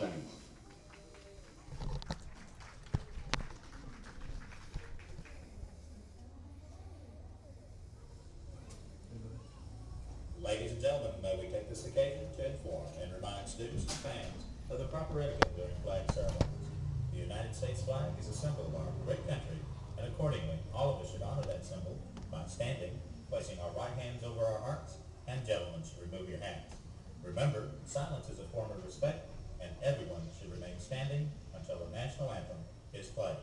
Mustangs. Ladies and gentlemen, may we take this occasion to inform and remind students and fans of the proper etiquette during flag ceremonies. The United States flag is a symbol of our great country, and accordingly, all of us should honor that symbol by standing, placing our right hands over our hearts, and gentlemen should remove your hats. Remember, silence is a form of respect, and everyone should remain standing until the national anthem is played.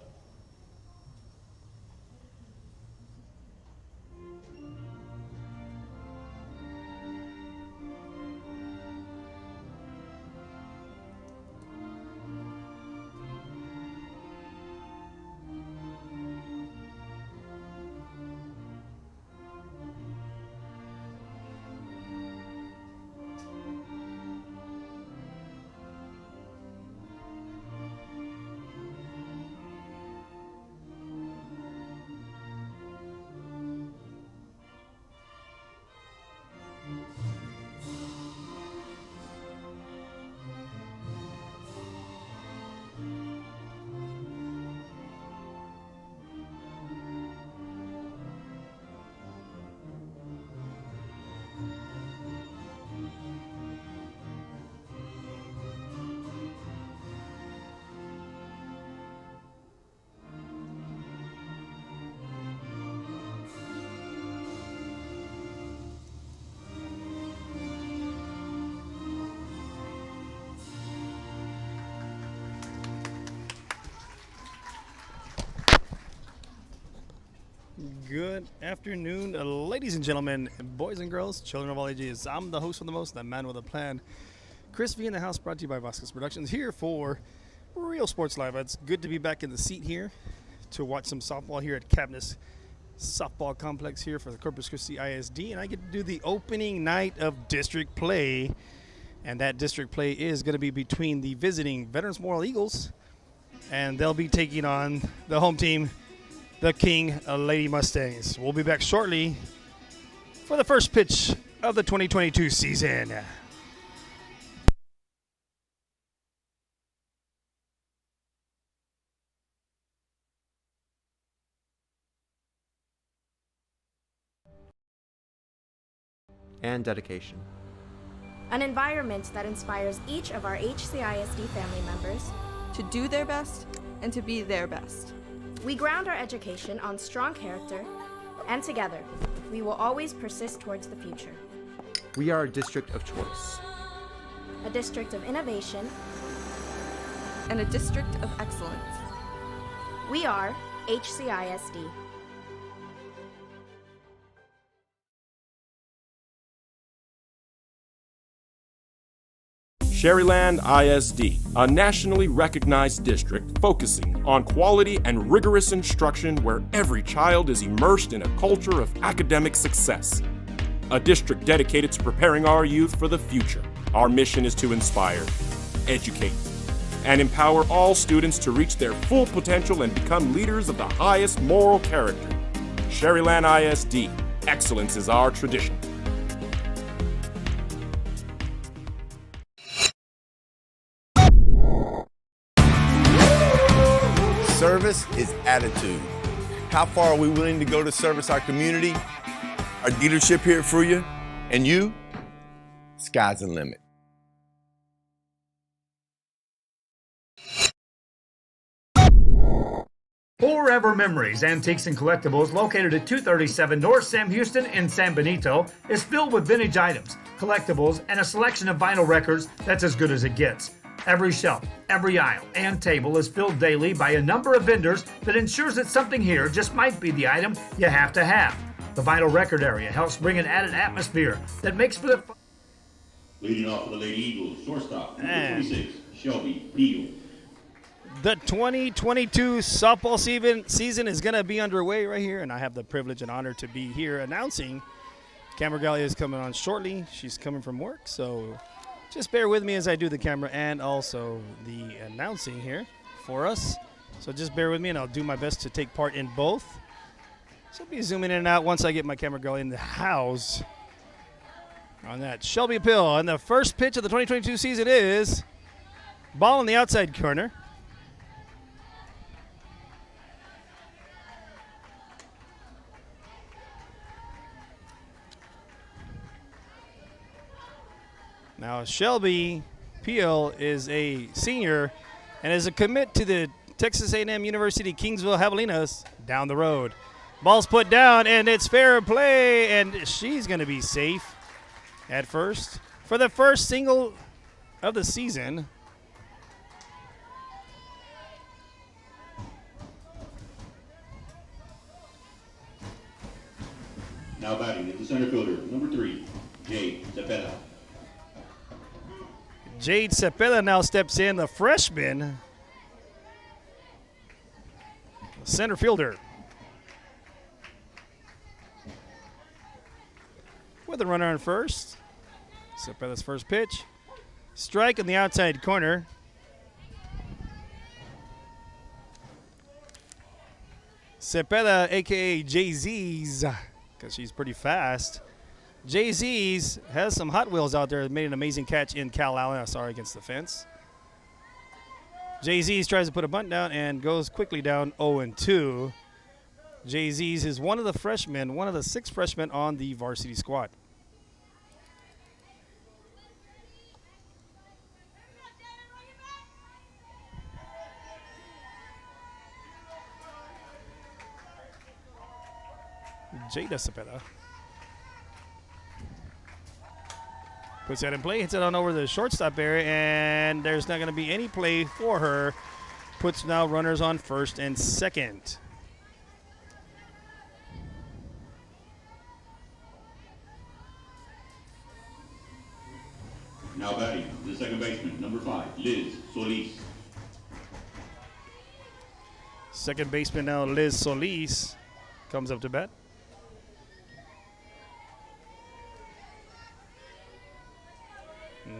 Good afternoon, ladies and gentlemen, boys and girls, children of all ages. I'm the host with the most, the man with a plan. Chris V in the house, brought to you by Vasquez Productions, here for Real Sports Live. It's good to be back in the seat here to watch some softball here at Cabness Softball Complex here for the Corpus Christi ISD, and I get to do the opening night of district play, and that district play is going to be between the visiting Veterans Memorial Eagles, and they'll be taking on the home team, the King Lady Mustangs. We'll be back shortly for the first pitch of the 2022 season. And dedication. An environment that inspires each of our HCISD family members to do their best and to be their best. We ground our education on strong character, and together, we will always persist towards the future. We are a district of choice. A district of innovation. And a district of excellence. We are HCISD. Sherryland ISD, a nationally recognized district focusing on quality and rigorous instruction where every child is immersed in a culture of academic success. A district dedicated to preparing our youth for the future. Our mission is to inspire, educate, and empower all students to reach their full potential and become leaders of the highest moral character. Sherryland ISD, excellence is our tradition. Service is attitude. How far are we willing to go to service our community, our dealership here at Fruya, and you? Sky's the limit. Forever Memories, Antiques and Collectibles, located at 237 North Sam Houston in San Benito, is filled with vintage items, collectibles, and a selection of vinyl records that's as good as it gets. Every shelf, every aisle, and table is filled daily by a number of vendors that ensures that something here just might be the item you have to have. The vinyl record area helps bring an added atmosphere that makes for the fun. Leading off for the Lady Eagles, shortstop, number 26, Shelby Beal. The 2022 softball season is going to be underway right here, and I have the privilege and honor to be here announcing Camera Gallia is coming on shortly. She's coming from work, so just bear with me as I do the camera and also the announcing here for us. So just bear with me, and I'll do my best to take part in both. So I'll be zooming in and out once I get my camera girl in the house on that. Shelby Pill, and the first pitch of the 2022 season is Ball in the outside corner. Now Shelby Peel is a senior and is a commit to the Texas A&M University Kingsville Javelinas down the road. Ball's put down, and it's fair play, and she's going to be safe at first for the first single of the season. Now batting is the center fielder, number 3, Jade Cepeda. Jade Cepeda now steps in, the freshman center fielder. With a runner on first. Cepeda's first pitch. Strike in the outside corner. Cepeda, a.k.a. Jay-Z's, because she's pretty fast. Jay-Z's has some Hot Wheels out there that made an amazing catch in Cal Allen, against the fence. Jay-Z's tries to put a bunt down and goes quickly down 0-2. Jay-Z's is one of the freshmen, one of the 6 freshmen on the varsity squad. Jada Cepeda puts that in play, hits it on over the shortstop area, and there's not going to be any play for her. Puts now runners on first and second. Now batting, the second baseman, number 5, Liz Solis. Second baseman now, Liz Solis, comes up to bat.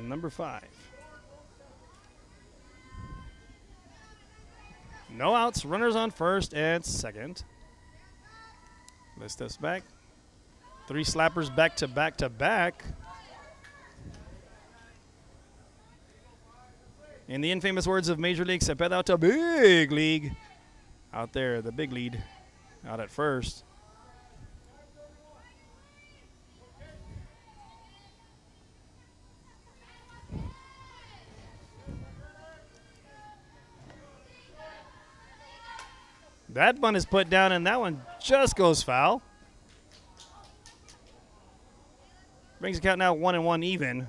Number 5. No outs, runners on first and second. Liz steps back. 3 slappers back to back to back. In the infamous words of Major League, Cepeda out to big league. Out there, the big lead, out at first. That bunt is put down, and that one just goes foul. Brings the count now 1-1 even.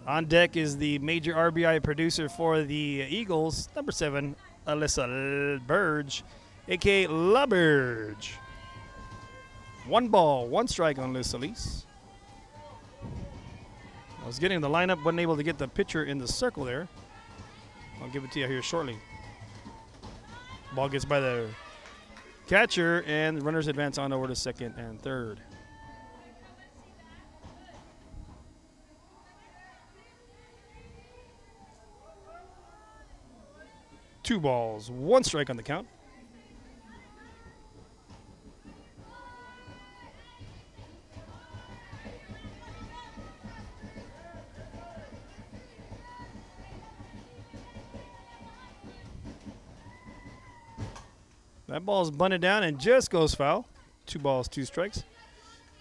On deck is the major RBI producer for the Eagles, number 7, Alyssa Burge, a.k.a. La Burge. 1 ball, 1 strike on Liz Solis. I was getting the lineup, wasn't able to get the pitcher in the circle there. I'll give it to you here shortly. Ball gets by the catcher, and the runners advance on over to second and third. Two balls, 1 strike on the count. That ball's bunted down and just goes foul. 2 balls, 2 strikes.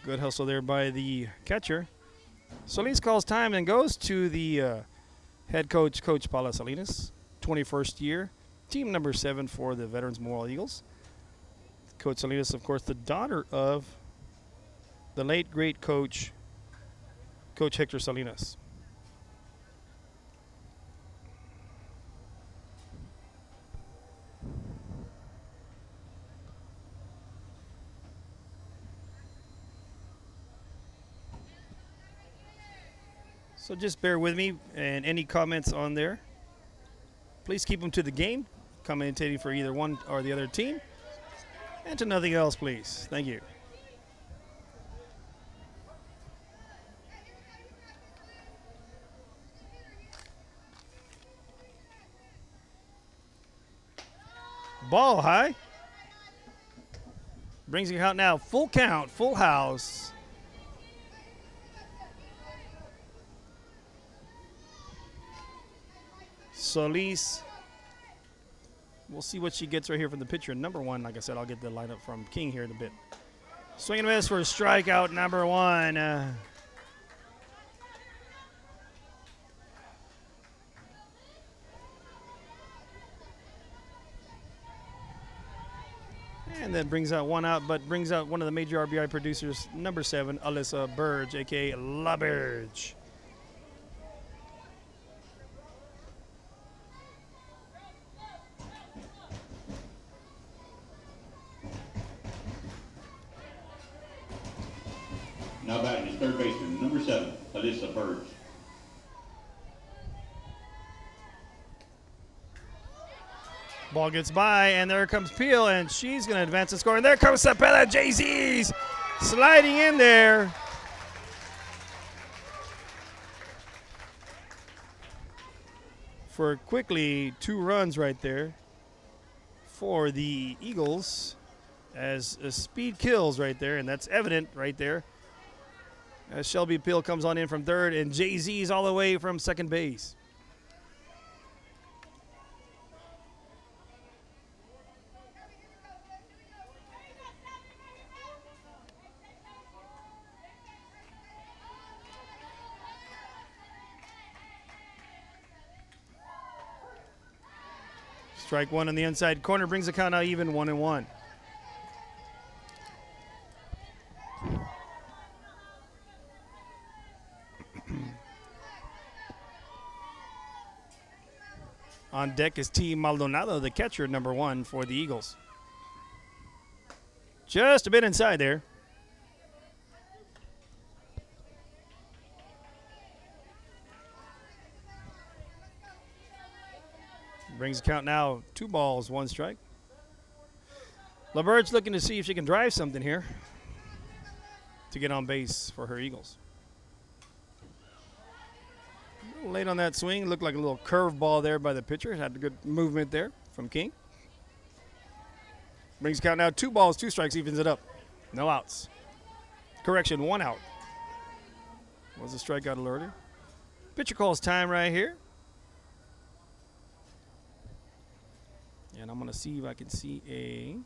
Good hustle there by the catcher. Solis calls time and goes to the head coach, Coach Paula Salinas. 21st year, team number 7 for the Veterans Memorial Eagles. Coach Salinas, of course, the daughter of the late great coach, Coach Hector Salinas. So just bear with me, and any comments on there, please keep them to the game, commentating for either one or the other team, and to nothing else, please. Thank you. Ball high. Brings the count now. Full count, full house. Solis. We'll see what she gets right here from the pitcher. Number one, like I said, I'll get the lineup from King here in a bit. Swing and miss for strikeout number one. And then brings out one out, but brings out one of the major RBI producers, number 7, Alyssa Burge, a.k.a. La Burge. Now batting is third baseman, number 7, Alyssa Burge. Ball gets by, and there comes Peel, and she's going to advance and score. And there comes Sapella. Jay-Z's sliding in there. For quickly 2 runs right there for the Eagles, as speed kills right there, and that's evident right there. As Shelby Peel comes on in from third, and Jay-Z's all the way from second base. Strike one on the inside corner brings the count now even 1-1. On deck is T. Maldonado, the catcher, number 1 for the Eagles. Just a bit inside there. Brings the count now 2 balls, 1 strike. LaBerge looking to see if she can drive something here to get on base for her Eagles. A little late on that swing. Looked like a little curve ball there by the pitcher. Had a good movement there from King. Brings the count now 2 balls, 2 strikes, evens it up. No outs. Correction, 1 out. Was a strikeout alerted. Pitcher calls time right here. And I'm going to see if I can see a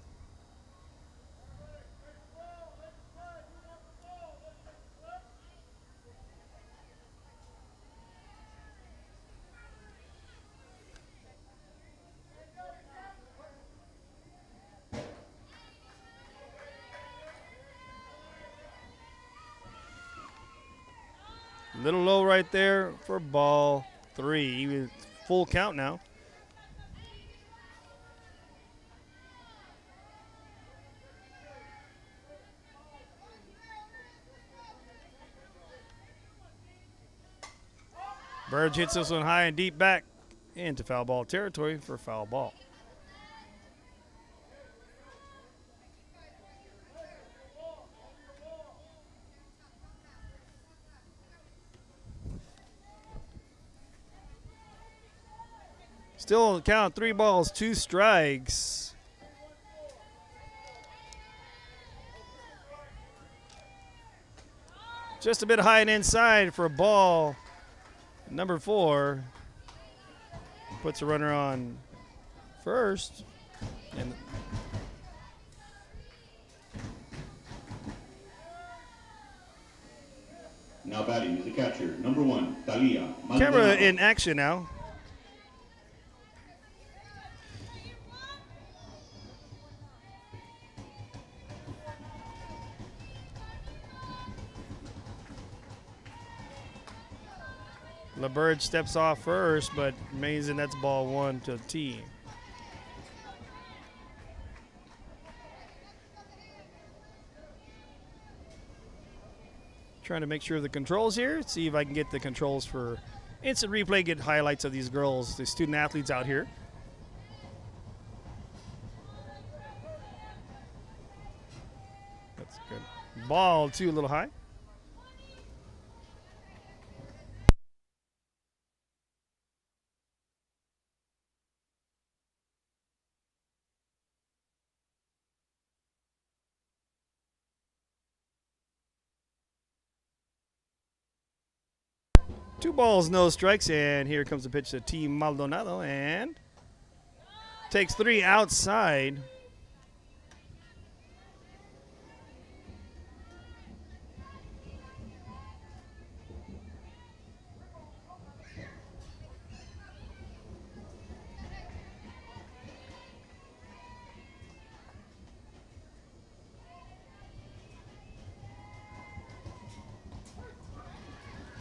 little low right there for ball 3. Even full count now. Burge hits this one high and deep back into foul ball territory for foul ball. Still count 3 balls, 2 strikes. Just a bit high and inside for a ball. Number 4 puts a runner on first. And now batting is the catcher, number 1, Talia Maldonado. camera in action now. LaBerge steps off first, but Mason, that's ball 1 to T. Trying to make sure of the controls here. See if I can get the controls for instant replay, get highlights of these girls, the student athletes out here. That's good. Ball 2, a little high. 2 balls, no strikes, and here comes the pitch to Team Maldonado, and takes 3 outside.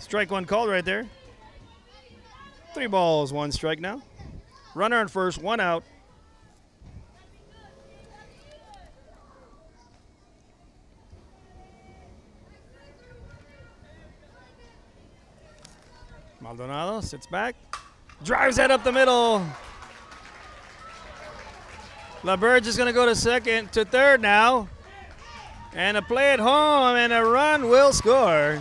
Strike 1 called right there. 3 balls, 1 strike now. Runner on first, 1 out. Maldonado sits back, drives that up the middle. LaBerge is going to go to third now. And a play at home, and a run will score.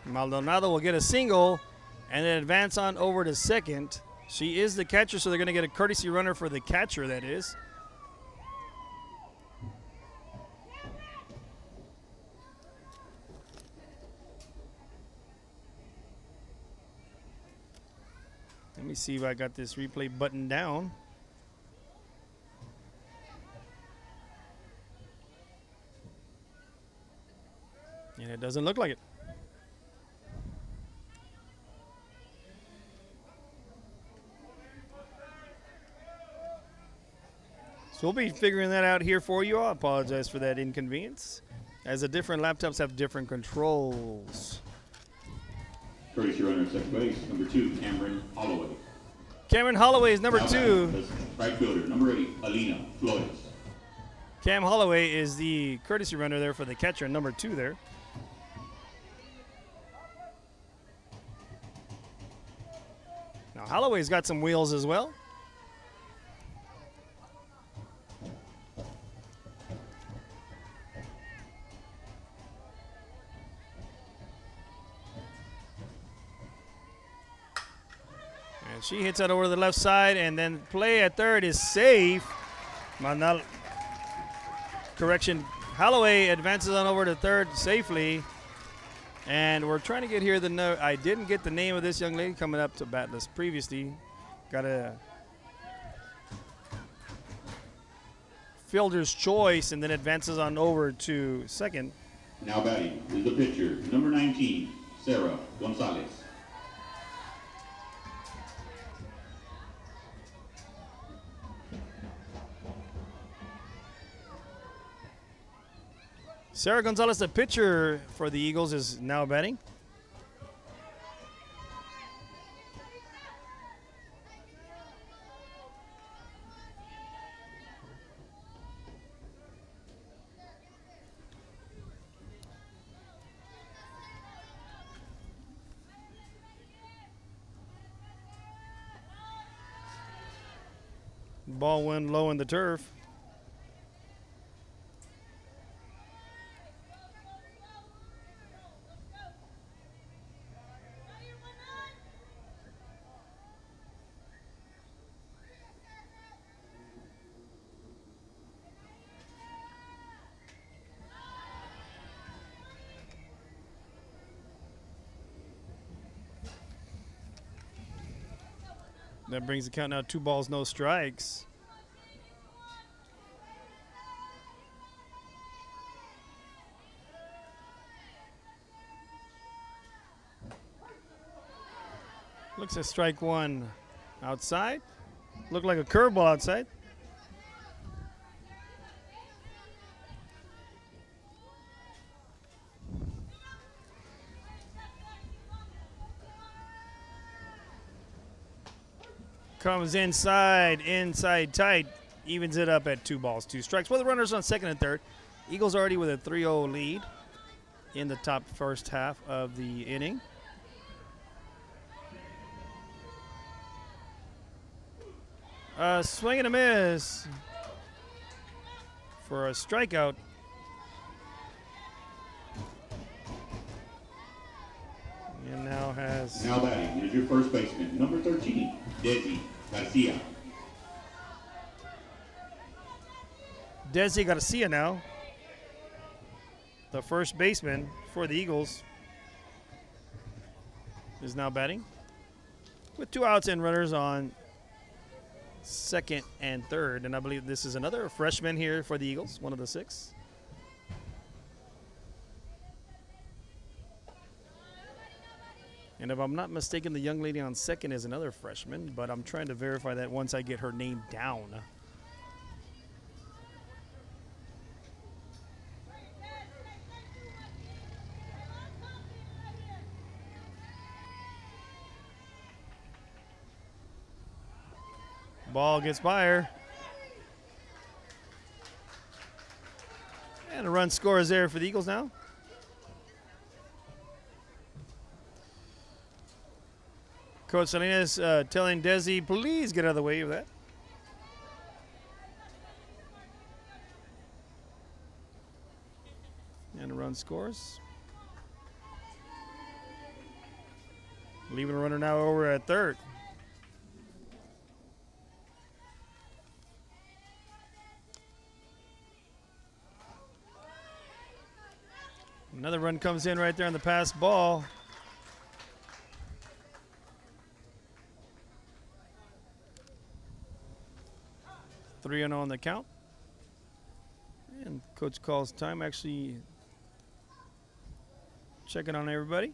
Maldonado will get a single and then advance on over to second. She is the catcher, so they're going to get a courtesy runner for the catcher, that is. Let me see if I got this replay button down. And it doesn't look like it. So we'll be figuring that out here for you. I apologize for that inconvenience, as the different laptops have different controls. Courtesy runner at second base, number 2, Cameron Holloway. Cameron Holloway is number 2. Right fielder, number 8, Alina Flores. Cam Holloway is the courtesy runner there for the catcher, number 2 there. Now Holloway's got some wheels as well. And she hits that over to the left side, and then play at third is safe. Correction, Holloway advances on over to third safely. And we're trying to get here I didn't get the name of this young lady coming up to bat list previously. Got a fielder's choice and then advances on over to second. Now batting is the pitcher, number 19, Sarah Gonzalez. Sarah Gonzalez, the pitcher for the Eagles, is now batting. Ball went low in the turf. That brings the count now 2 balls, no strikes. Looks at strike 1 outside. Looked like a curveball outside. Comes inside tight, evens it up at 2 balls, 2 strikes. Well, the runners on second and third. Eagles already with a 3-0 lead in the top first half of the inning. Swing and a miss for a strikeout. And now batting is your first baseman, number 13, Desi Garcia. Desi Garcia now, the first baseman for the Eagles, is now batting with 2 outs and runners on second and third. And I believe this is another freshman here for the Eagles, one of the 6. And if I'm not mistaken, the young lady on second is another freshman, but I'm trying to verify that once I get her name down. Ball gets by her. And a run scores there for the Eagles now. Coach Salinas telling Desi, please get out of the way of that. And a run scores. Leaving a runner now over at third. Another run comes in right there on the pass ball. Three and on the count. And coach calls time, actually checking on everybody.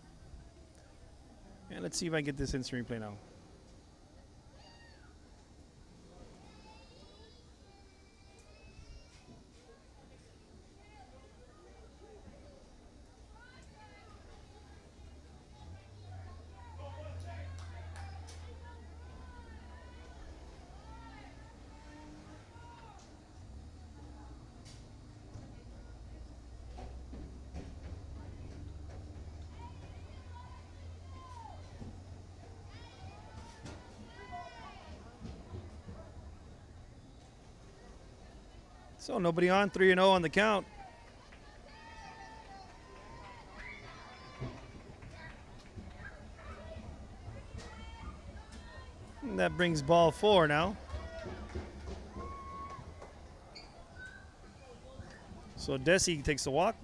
And let's see if I get this instant replay now. So nobody on, 3-0 on the count. And that brings ball 4 now. So Desi takes a walk.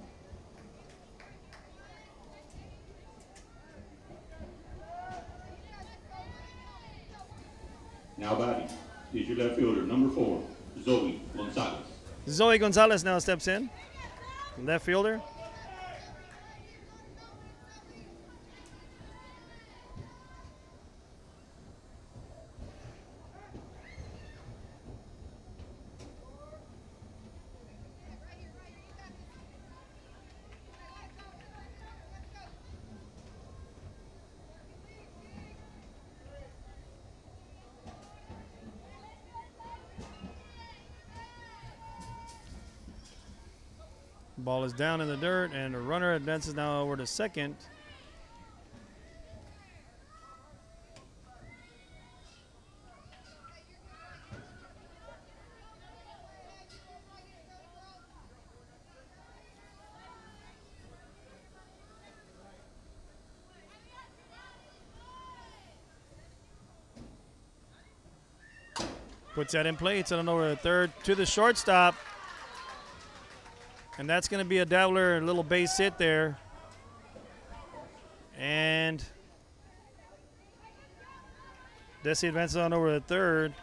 Now batting is your left fielder, number 4, Zoe Gonzalez. Zoe Gonzalez now steps in, left fielder. Ball is down in the dirt, and the runner advances now over to second. Puts that in play. It's on over to third to the shortstop. And that's going to be a dabbler, a little base hit there. And Desi advances on over to third.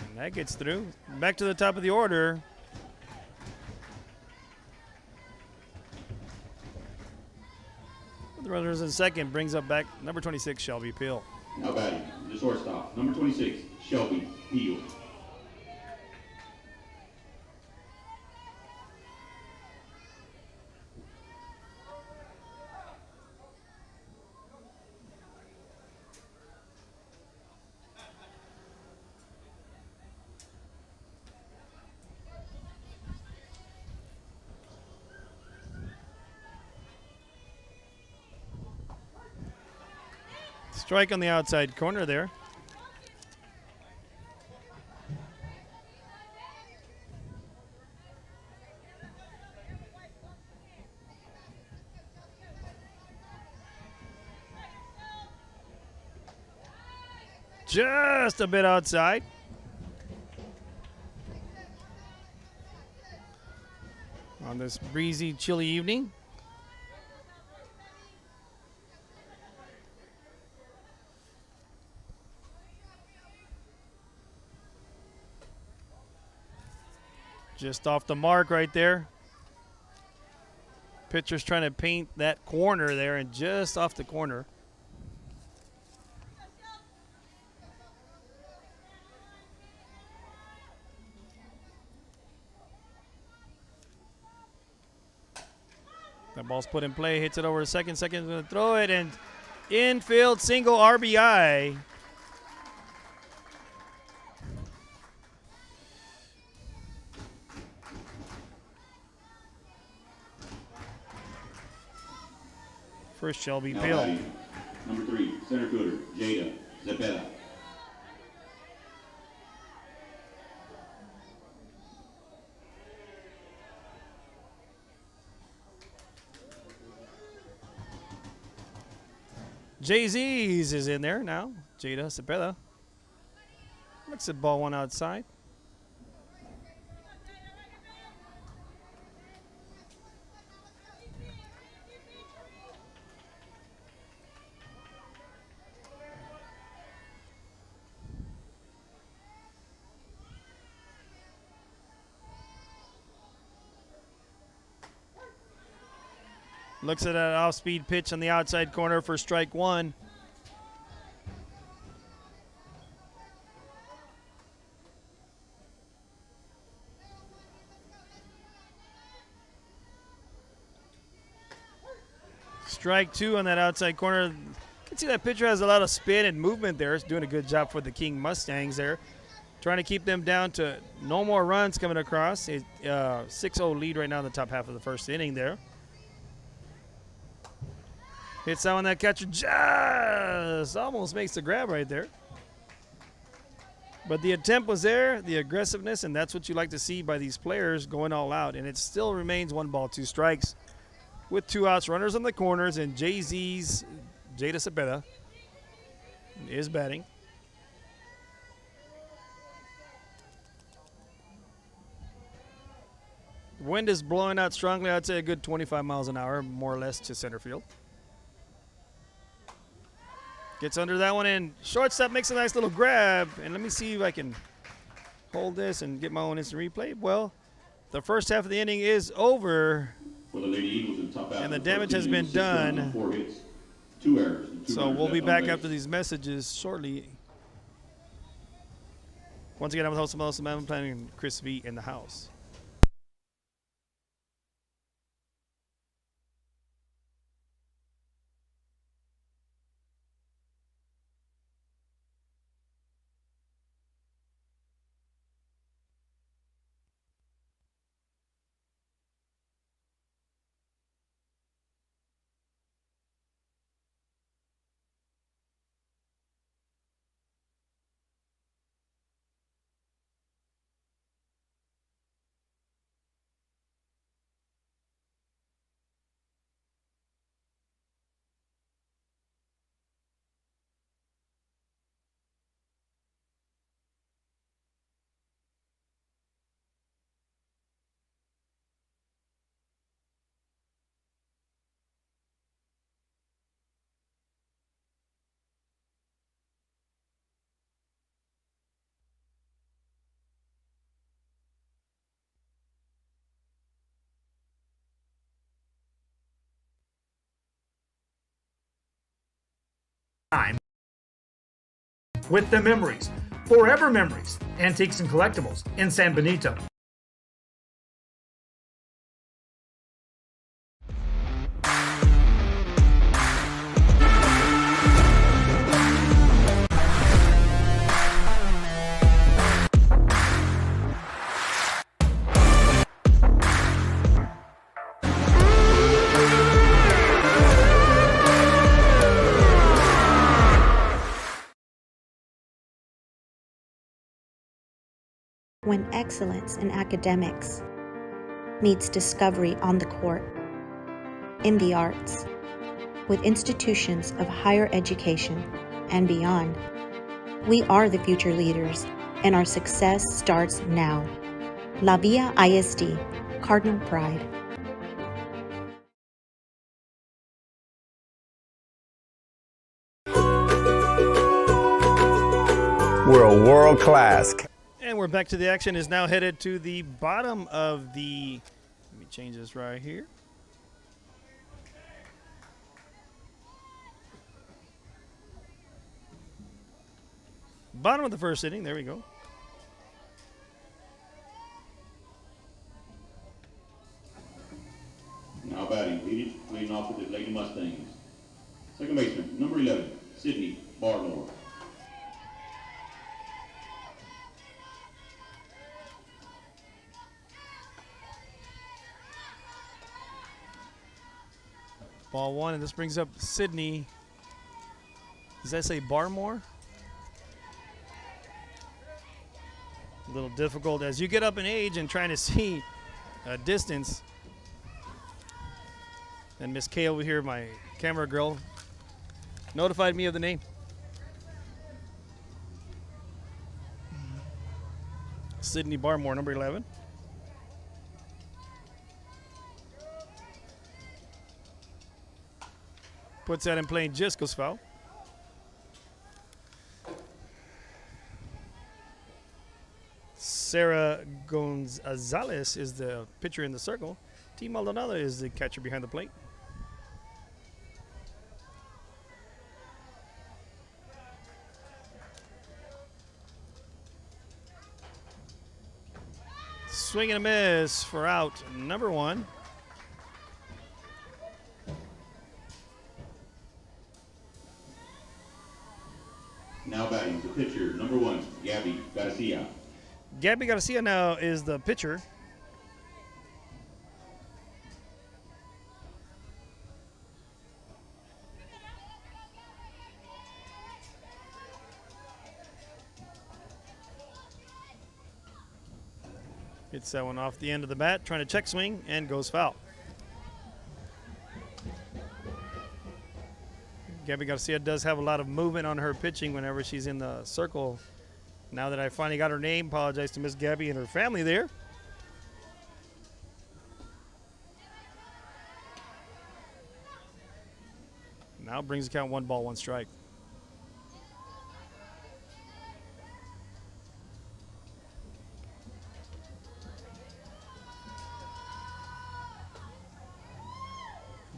And that gets through. Back to the top of the order. The runners in second brings up back number 26, Shelby Peel. Now batting, the shortstop, number 26, Shelby Peel. Strike on the outside corner there. Just a bit outside. on this breezy, chilly evening. Just off the mark right there. Pitcher's trying to paint that corner there, and just off the corner. That ball's put in play, hits it over to second. Second's going to throw it, and infield single RBI. First Shelby Now Pill. batting, number 3, center fielder, Jada Zepeda. Jay-Z's is in there now. Jada Cepeda. Looks at ball one outside. Looks at an off-speed pitch on the outside corner for strike one. Strike two on that outside corner. You can see that pitcher has a lot of spin and movement there. It's doing a good job for the King Mustangs there. Trying to keep them down to no more runs coming across. 6-0 lead right now in the top half of the first inning there. Hits that one, that catcher just almost makes the grab right there. But the attempt was there, the aggressiveness, and that's what you like to see by these players going all out. And it still remains 1 ball, 2 strikes with 2 outs, runners on the corners, and Jay-Z's Jada Cepeda is batting. Wind is blowing out strongly. I'd say a good 25 miles an hour, more or less, to center field. Gets under that one, and shortstop makes a nice little grab. And let me see if I can hold this and get my own instant replay. Well, the first half of the inning is over, For the Lady Eagles in top half and the of damage first has been inning, 6 runs on done. 4 hits, 2 errors, and 2 So runners we'll be left on back base. after these messages shortly. Once again, I'm the host of Melissa Man Planning and Chris V in the house. Time with the memories, forever memories, antiques and collectibles in San Benito. When excellence in academics meets discovery on the court, in the arts, with institutions of higher education and beyond, we are the future leaders, and our success starts now. La Villa ISD, Cardinal Pride. world class. And we're back to the action. Is now headed to the bottom of the. Let me change this right here. Bottom of the first inning. There we go. Now batting, leading off with the Lady Mustangs. Second baseman, number 11, Sydney Barmore. Ball one, and this brings up Sydney. Does that say Barmore? A little difficult as you get up in age and trying to see a distance. And Miss Kay over here, my camera girl, notified me of the name. Sydney Barmore, number 11. Puts that in play and just goes foul. Sarah Gonzalez is the pitcher in the circle. T. Maldonado is the catcher behind the plate. Swing and a miss for out number one. Now batting, the pitcher, number 1, Gabby Garcia. Gabby Garcia now is the pitcher. Hits that one off the end of the bat, trying to check swing, and goes foul. Gabby Garcia does have a lot of movement on her pitching whenever she's in the circle. Now that I finally got her name, apologize to Miss Gabby and her family there. Now brings the count 1 ball, 1 strike.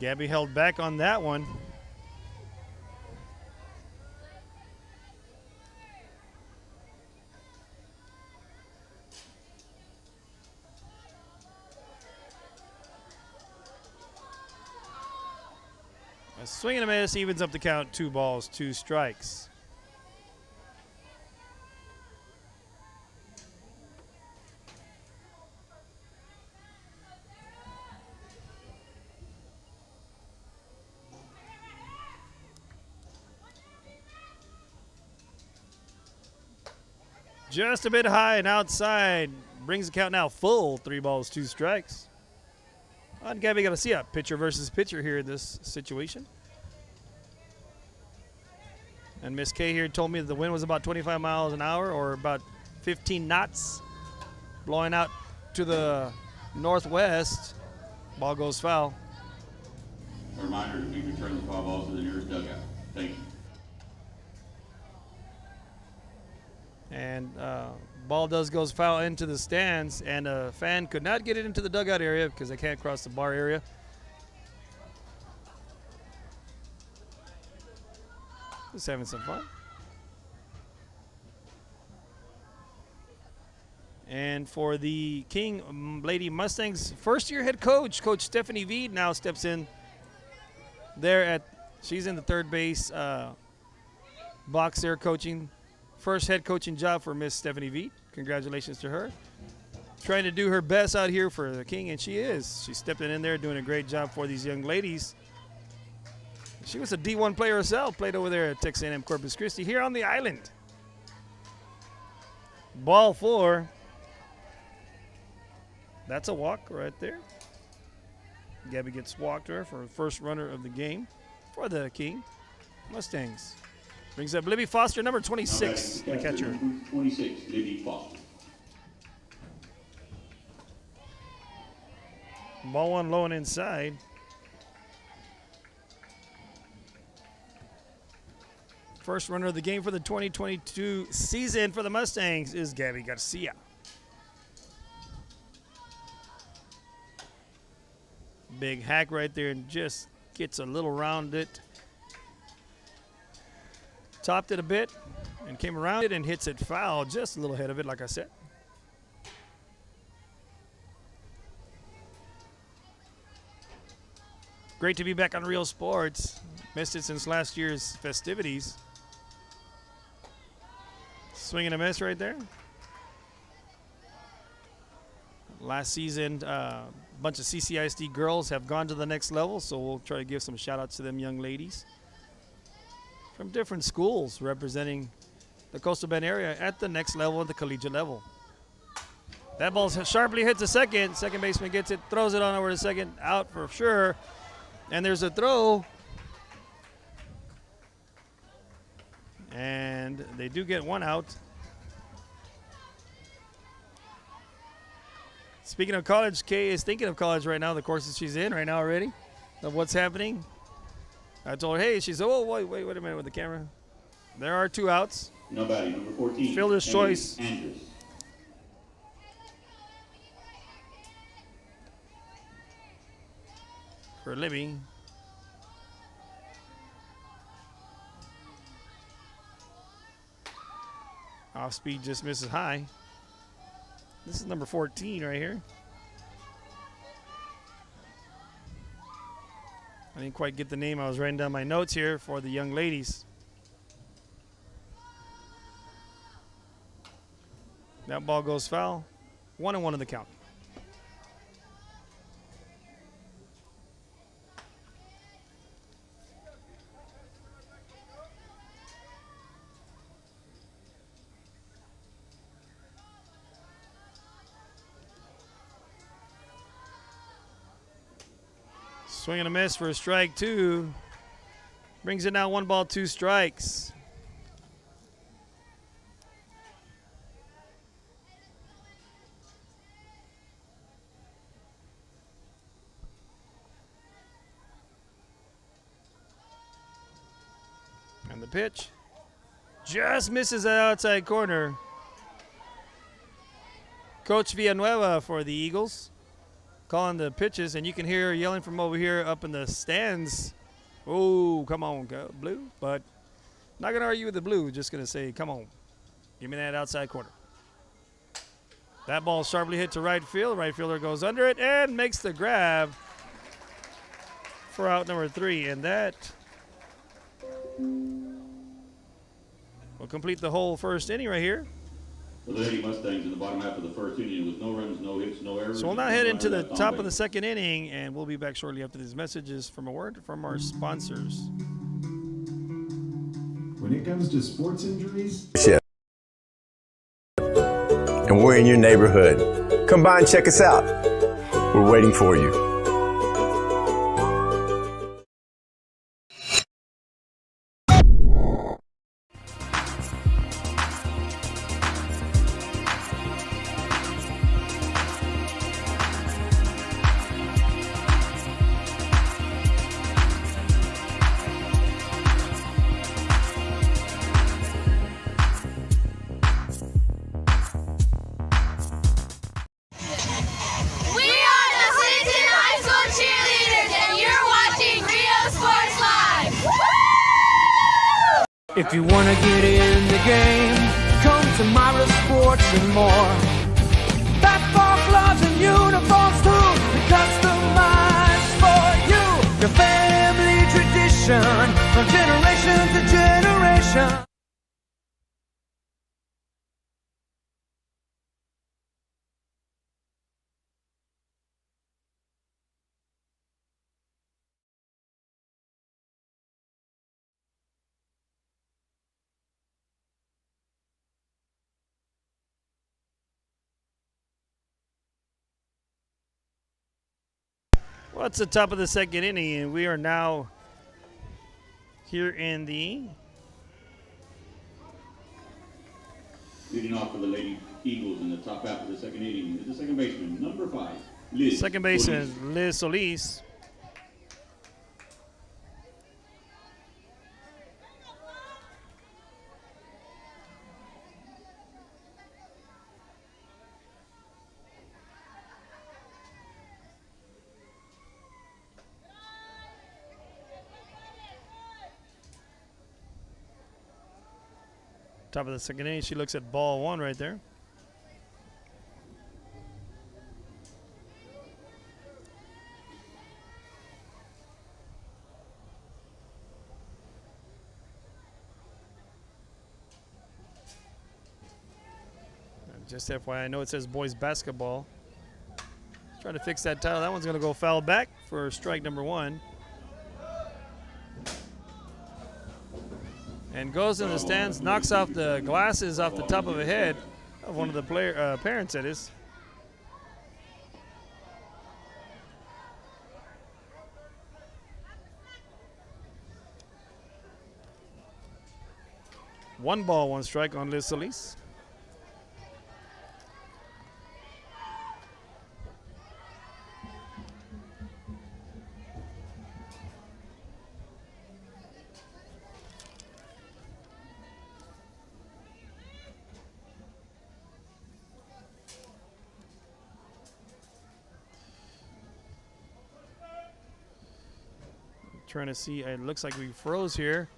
Gabby held back on that one. A swing and a miss evens up the count, 2 balls, 2 strikes. Just a bit high and outside. Brings the count now full, 3 balls, 2 strikes. On Gabby Garcia, pitcher versus pitcher here in this situation. And Miss K here told me that the wind was about 25 miles an hour or about 15 knots. Blowing out to the northwest. Ball goes foul. A reminder to please return the foul balls to the nearest dugout. Thank you. And ball goes foul into the stands, and a fan could not get it into the dugout area because they can't cross the bar area. Just having some fun. And for the King Lady Mustangs, first-year head coach, Coach Stephanie Veed, now steps in there she's in the third base box there coaching. First head coaching job for Miss Stephanie Veed. Congratulations to her. Trying to do her best out here for the King, and she is. She's stepping in there, doing a great job for these young ladies. She was a D1 player herself, played over there at Texas A&M Corpus Christi here on the island. Ball 4. That's a walk right there. Gabby gets walked her for the first runner of the game for the King Mustangs. Brings up Libby Foster, number 26, the catcher. Number 26, Libby Foster. Ball 1 low and inside. First runner of the game for the 2022 season for the Mustangs is Gabby Garcia. Big hack right there and just gets a little round it. Topped it a bit and came around it and hits it foul just a little ahead of it, like I said. Great to be back on Real Sports. Missed it since last year's festivities. Swing and a miss right there. Last season, a bunch of CCISD girls have gone to the next level, so we'll try to give some shout outs to them young ladies from different schools representing the Coastal Bend area at the next level, at the collegiate level. That ball sharply hits the second. Second baseman gets it, throws it on over to second, out for sure. And there's a throw. And they do get one out. Speaking of college, Kay is thinking of college right now, the courses she's in right now already, of what's happening. I told her, hey, she said, oh, wait a minute with the camera. There are 2 outs. Nobody, number 14. Fielder's choice. Andrews. For Libby. Off speed just misses high. This is number 14 right here. I didn't quite get the name. I was writing down my notes here for the young ladies. That ball goes foul. 1-1 in the count. Swing and a miss for a strike 2. Brings it now 1 ball, 2 strikes. And the pitch just misses that outside corner. Coach Villanueva for the Eagles calling the pitches, and you can hear yelling from over here up in the stands. Oh, come on, Blue. But not going to argue with the Blue. Just going to say, come on, give me that outside corner. That ball sharply hit to right field. Right fielder goes under it and makes the grab for out number 3. And that will complete the whole first inning right here. For the Lady Mustangs in the bottom half of the first inning with no runs, no hits, no errors. So we'll now head into the top of the second inning, and we'll be back shortly after these messages from a word from our sponsors. When it comes to sports injuries, and we're in your neighborhood. Come by and check us out. We're waiting for you. If you want to get in the game, come to Myra Sports and more. Basketball gloves and uniforms too, customized for you. Your family tradition from generation to generation. Well, it's the top of the second inning, and we are now here in the leading off for the Lady Eagles in the top half of the second inning is the second baseman, number 5, Liz. Second baseman, Liz Solis. Top of the second inning, she looks at ball one right there. And just FYI, I know it says boys basketball. Trying to fix that title. That one's going to go foul back for strike number one. And goes in the stands, knocks off the glasses off the top of the head of one of the parents, that is. One ball, one strike on Liz Solis. Trying to see, it looks like we froze here.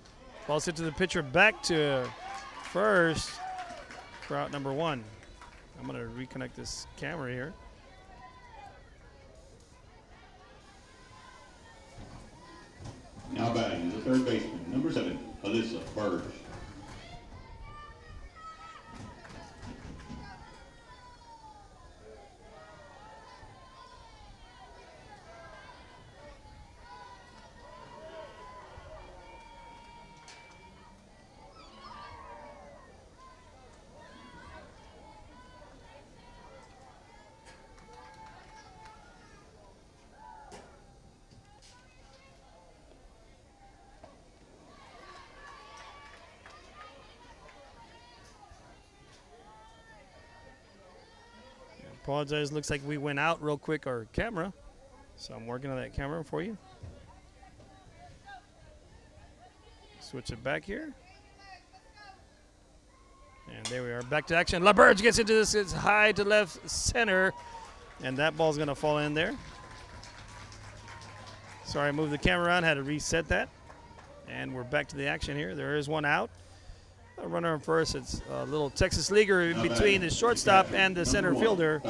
Ball hit to the pitcher, back to first for out number one. I'm going to reconnect this camera here. Now batting is the third baseman, number 7, Alyssa Burge. Apologize, looks like we went out real quick, our camera. So I'm working on that camera for you. Switch it back here. And there we are, back to action. LaBerge gets into this, it's high to left center. And that ball's gonna fall in there. Sorry, I moved the camera around, had to reset that. And we're back to the action here. There is one out. A runner on first. It's a little Texas leaguer in between the shortstop and the center fielder.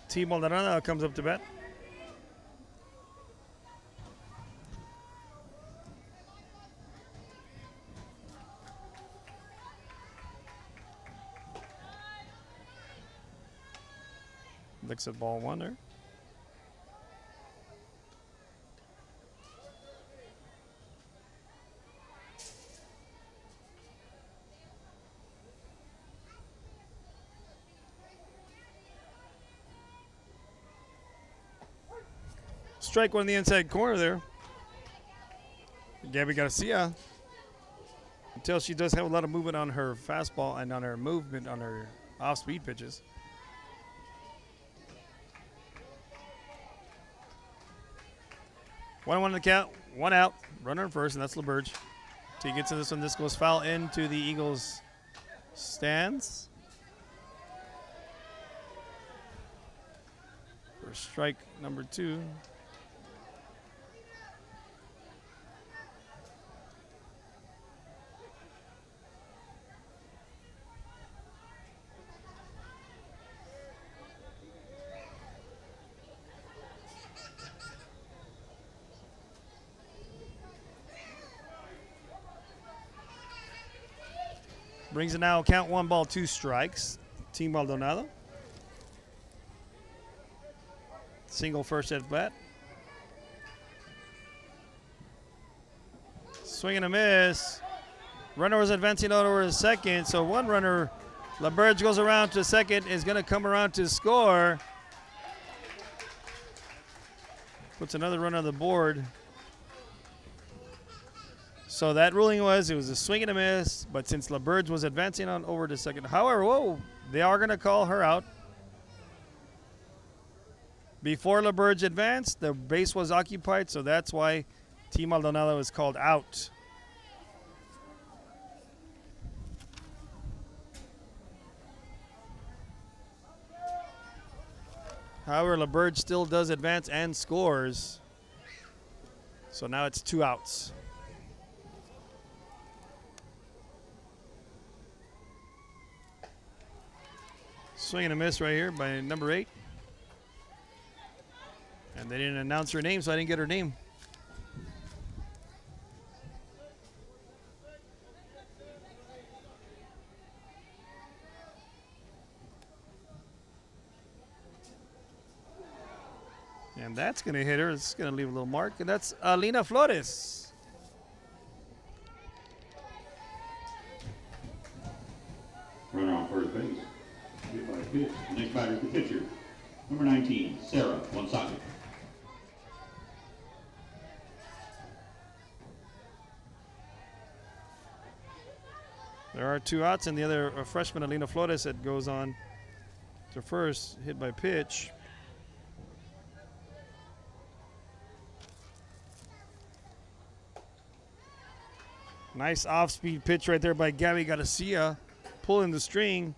T. Maldonado comes up to bat. Looks at ball one there. Strike one in the inside corner there. Gabby Garcia. Until she does have a lot of movement on her fastball and on her movement on her off-speed pitches. 1-1 in the count, one out, runner on first, and that's LaBerge. T gets to this one. This goes foul into the Eagles' stands. For strike number 2. Brings it now, count 1 ball, 2 strikes. Team Maldonado. Single first at bat. Swing and a miss. Runner was advancing over to second, so one runner, LaBerge, goes around to second, is going to come around to score. Puts another run on the board. So that ruling was it was a swing and a miss, but since LaBerge was advancing on over to second, however, whoa, they are going to call her out. Before LaBerge advanced, the base was occupied, so that's why Team Maldonado was called out. However, LeBird still does advance and scores. So now it's 2 outs. Swing and a miss right here by number 8. And they didn't announce her name, so I didn't get her name. And that's going to hit her. It's going to leave a little mark. And that's Alina Flores. Runner on first base. Hit by a pitch. The next batter is the pitcher. Number 19, Sarah Wonsaki. There are 2 outs, and the other freshman, Alina Flores, that goes on to first, hit by pitch. Nice off-speed pitch right there by Gabby Garcia, pulling the string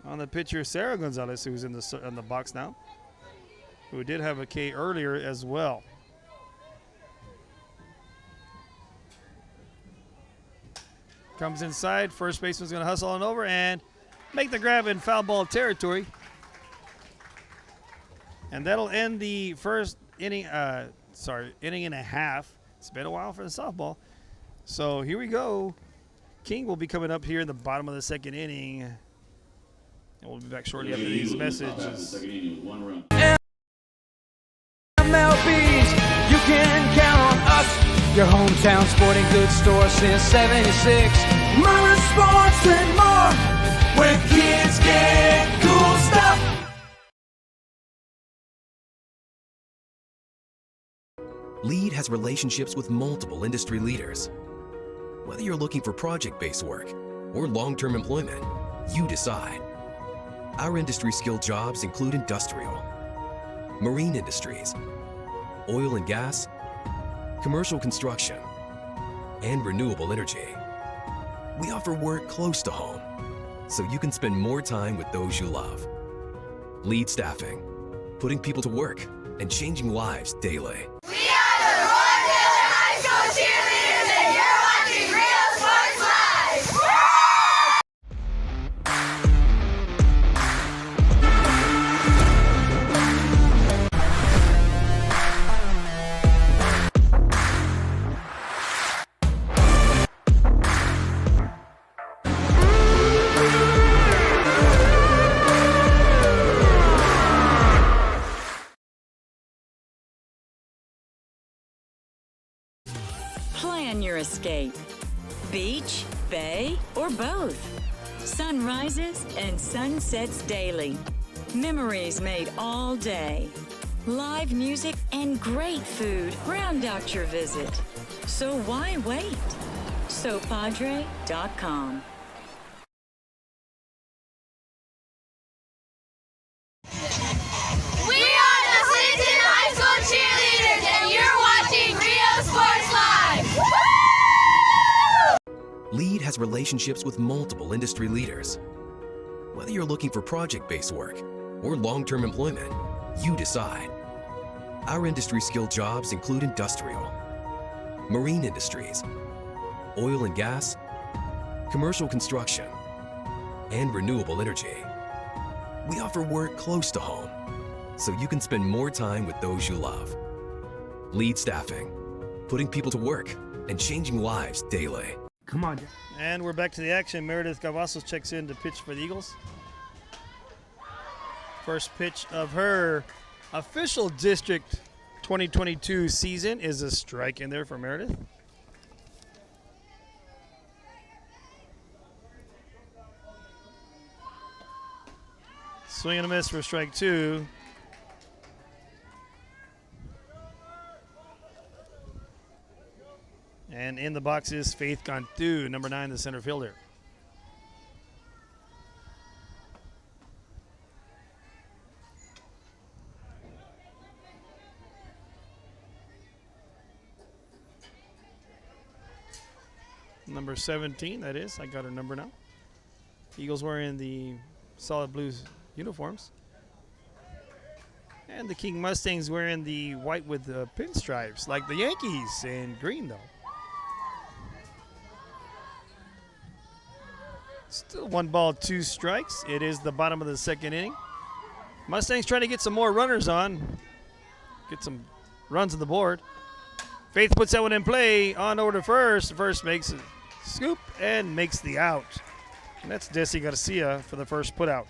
on the pitcher Sarah Gonzalez, who's in the box now, who did have a K earlier as well. Comes inside, first baseman's going to hustle on over and make the grab in foul ball territory. And that'll end the first inning, inning and a half. It's been a while for the softball. So here we go. King will be coming up here in the bottom of the second inning. And we'll be back shortly after these messages. MLBs, you can count on us. Your hometown sporting goods store since 76. Murrah Sports and more, where kids get cool stuff. Lead has relationships with multiple industry leaders. Whether you're looking for project-based work or long-term employment, you decide. Our industry-skilled jobs include industrial, marine industries, oil and gas, commercial construction, and renewable energy. We offer work close to home, so you can spend more time with those you love. Lead Staffing, putting people to work and changing lives daily. Plan your escape. Beach, bay, or both. Sunrises and sunsets daily. Memories made all day. Live music and great food round out your visit. So why wait? SoPadre.com. We are the Clinton High School cheerleaders, and you're watching Rio Sports Live. Lead has relationships with multiple industry leaders. Whether you're looking for project-based work or long-term employment, you decide. Our industry-skilled jobs include industrial, marine industries, oil and gas, commercial construction, and renewable energy. We offer work close to home, so you can spend more time with those you love. Lead Staffing, putting people to work and changing lives daily. Come on. And we're back to the action. Meredith Cavazos checks in to pitch for the Eagles. First pitch of her official District 2022 season is a strike in there for Meredith. Swing and a miss for strike 2. And in the box is Faith Cantu, number 9, the center fielder. Number 17, that is. I got her number now. Eagles wearing the solid blue uniforms. And the King Mustangs wearing the white with the pinstripes, like the Yankees in green, though. Still 1 ball, 2 strikes. It is the bottom of the second inning. Mustangs trying to get some more runners on, get some runs on the board. Faith puts that one in play, on over to first. First makes a scoop and makes the out. And that's Desi Garcia for the first put out.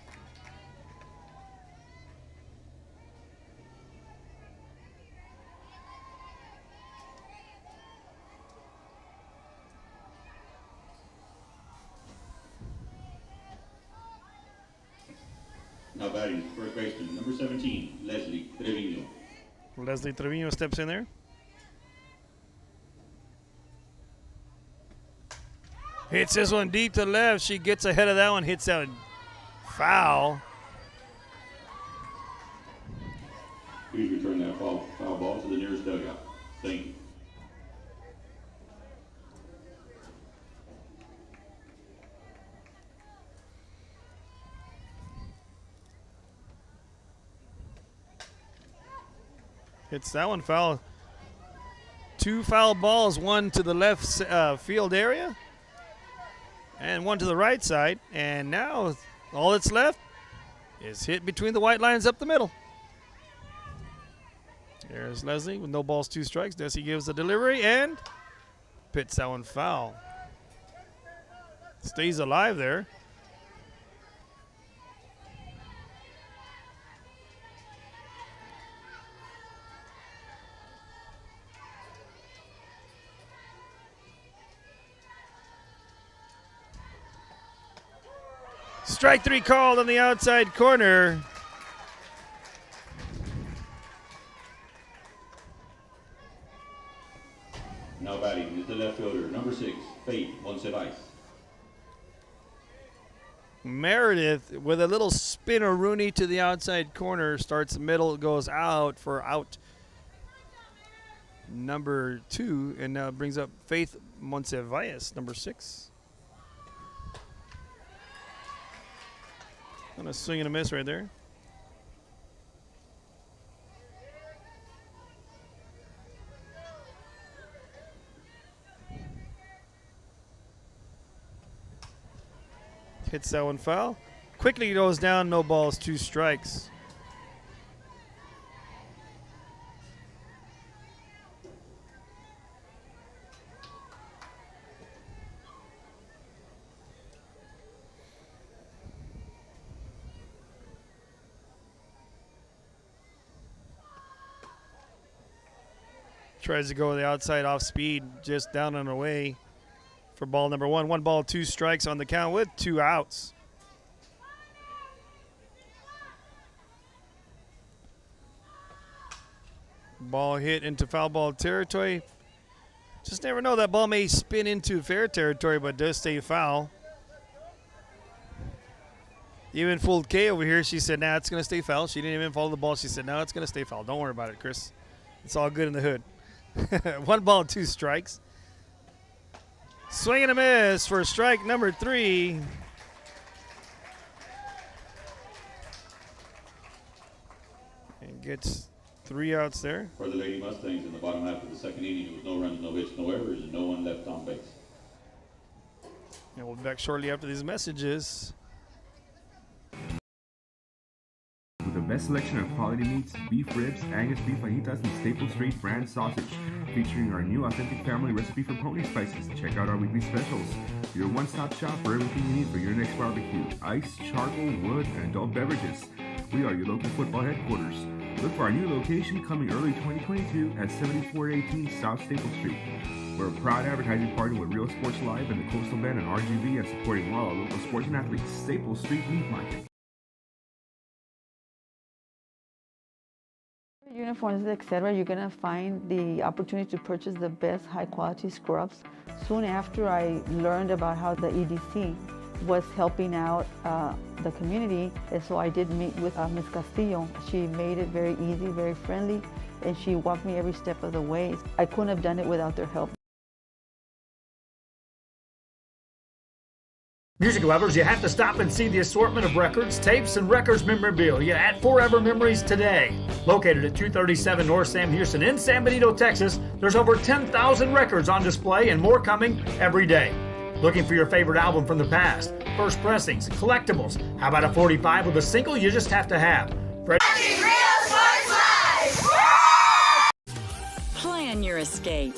Now batting first baseman, number 17, Leslie Trevino. Leslie Trevino steps in there. Hits this one deep to left. She gets ahead of that one, hits that one foul. Please return that foul ball to the nearest dugout. Thank you. Hits that one foul. 2 foul balls, one to the left field area and one to the right side. And now all that's left is hit between the white lines up the middle. There's Leslie with no balls, 2 strikes. Desi gives the delivery and pits that one foul. Stays alive there. Strike 3 called on the outside corner. Now batting is the left fielder, number 6, Faith Monsiváis. Meredith with a little spin-a-rooney to the outside corner. Starts middle, goes out for out number 2, and now brings up Faith Monsiváis, number 6. On a swing and a miss right there. Hits that one foul. Quickly goes down, no balls, 2 strikes. Tries to go the outside off speed, just down and away for ball number 1. 1 ball, 2 strikes on the count with 2 outs. Ball hit into foul ball territory. Just never know, that ball may spin into fair territory, but does stay foul. Even fooled Kay over here. She said, nah, it's going to stay foul. She didn't even follow the ball. She said, no, it's going to stay foul. Don't worry about it, Chris. It's all good in the hood. 1 ball, 2 strikes. Swing and a miss for strike number 3. And gets 3 outs there. For the Lady Mustangs in the bottom half of the second inning, there was no runs, no hits, no errors, and no one left on base. And we'll be back shortly after these messages. With the best selection of quality meats, beef ribs, Angus beef fajitas, and Staple Street brand sausage. Featuring our new authentic family recipe for pony spices. Check out our weekly specials. Your one-stop shop for everything you need for your next barbecue. Ice, charcoal, wood, and adult beverages. We are your local football headquarters. Look for our new location coming early 2022 at 7418 South Staple Street. We're a proud advertising partner with Real Sports Live and the Coastal Bend and RGV, and supporting all our local sports and athletes. Staple Street Meat Market. Uniforms, etc., you're going to find the opportunity to purchase the best high quality scrubs. Soon after I learned about how the EDC was helping out the community, and so I did meet with Ms. Castillo. She made it very easy, very friendly, and she walked me every step of the way. I couldn't have done it without their help. Music lovers, you have to stop and see the assortment of records, tapes, and records memorabilia at Forever Memories today. Located at 237 North Sam Houston in San Benito, Texas, there's over 10,000 records on display and more coming every day. Looking for your favorite album from the past, first pressings, collectibles. How about a 45 with a single you just have to have? Plan your escape.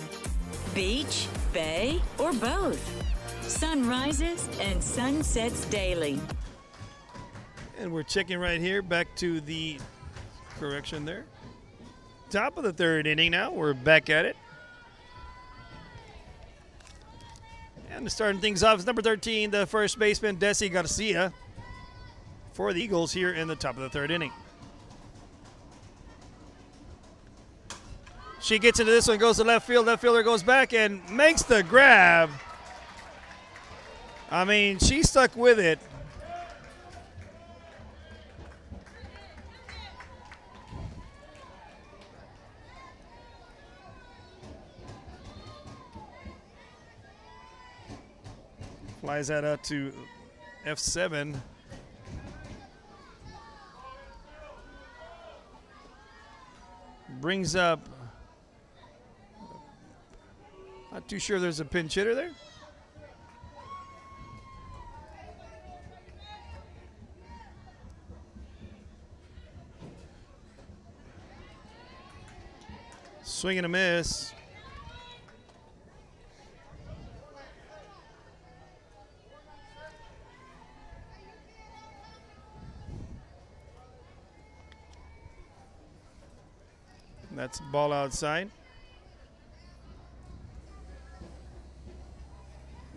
Beach, bay, or both. Sunrises and sunsets daily. And we're checking right here, back to the correction there. Top of the third inning now. We're back at it. And starting things off is number 13, the first baseman, Desi Garcia, for the Eagles here in the top of the third inning. She gets into this one, goes to left field. Left fielder goes back and makes the grab. I mean, she stuck with it. Flies that out to F7. Brings up, not too sure there's a pinch hitter there. Swing and a miss. That's ball outside.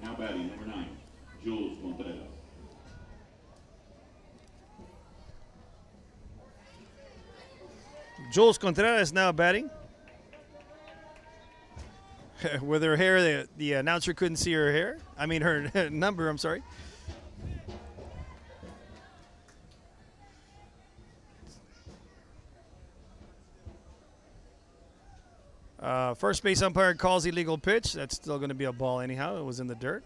Now batting, number 9, Jules Contreras. Jules Contreras now batting. With her hair, the announcer couldn't see her hair. I mean, her number, I'm sorry. First base umpire calls illegal pitch. That's still going to be a ball anyhow. It was in the dirt.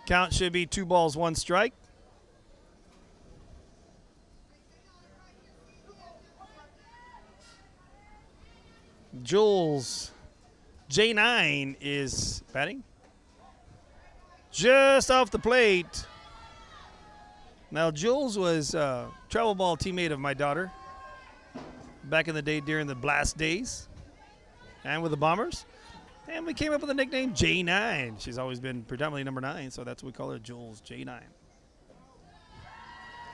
Count should be 2 balls, 1 strike. Jules, J9 is batting. Just off the plate. Now, Jules was a travel ball teammate of my daughter back in the day during the Blast days and with the Bombers. And we came up with the nickname J9. She's always been predominantly number 9, so that's what we call her, Jules, J9.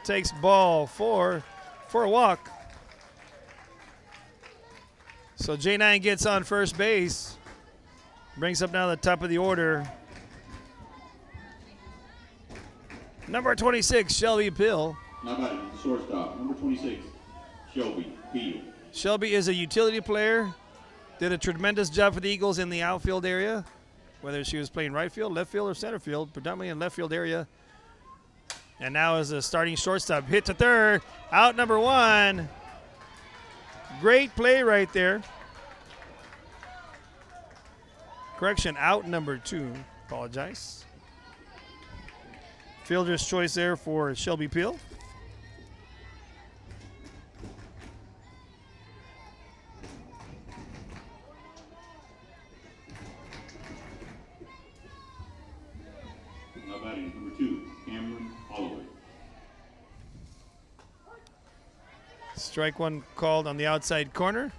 Takes ball 4 for a walk. So J9 gets on first base. Brings up now the top of the order. Number 26, Shelby Pill. Now batting, shortstop, number 26, Shelby Peel. Shelby is a utility player. Did a tremendous job for the Eagles in the outfield area, whether she was playing right field, left field, or center field, predominantly in left field area. And now as a starting shortstop, hit to third, out number 1. Great play right there. Correction, out number 2. Apologize. Fielder's choice there for Shelby Peel. Now batting, number 2, Cameron Holloway. Strike 1 called on the outside corner.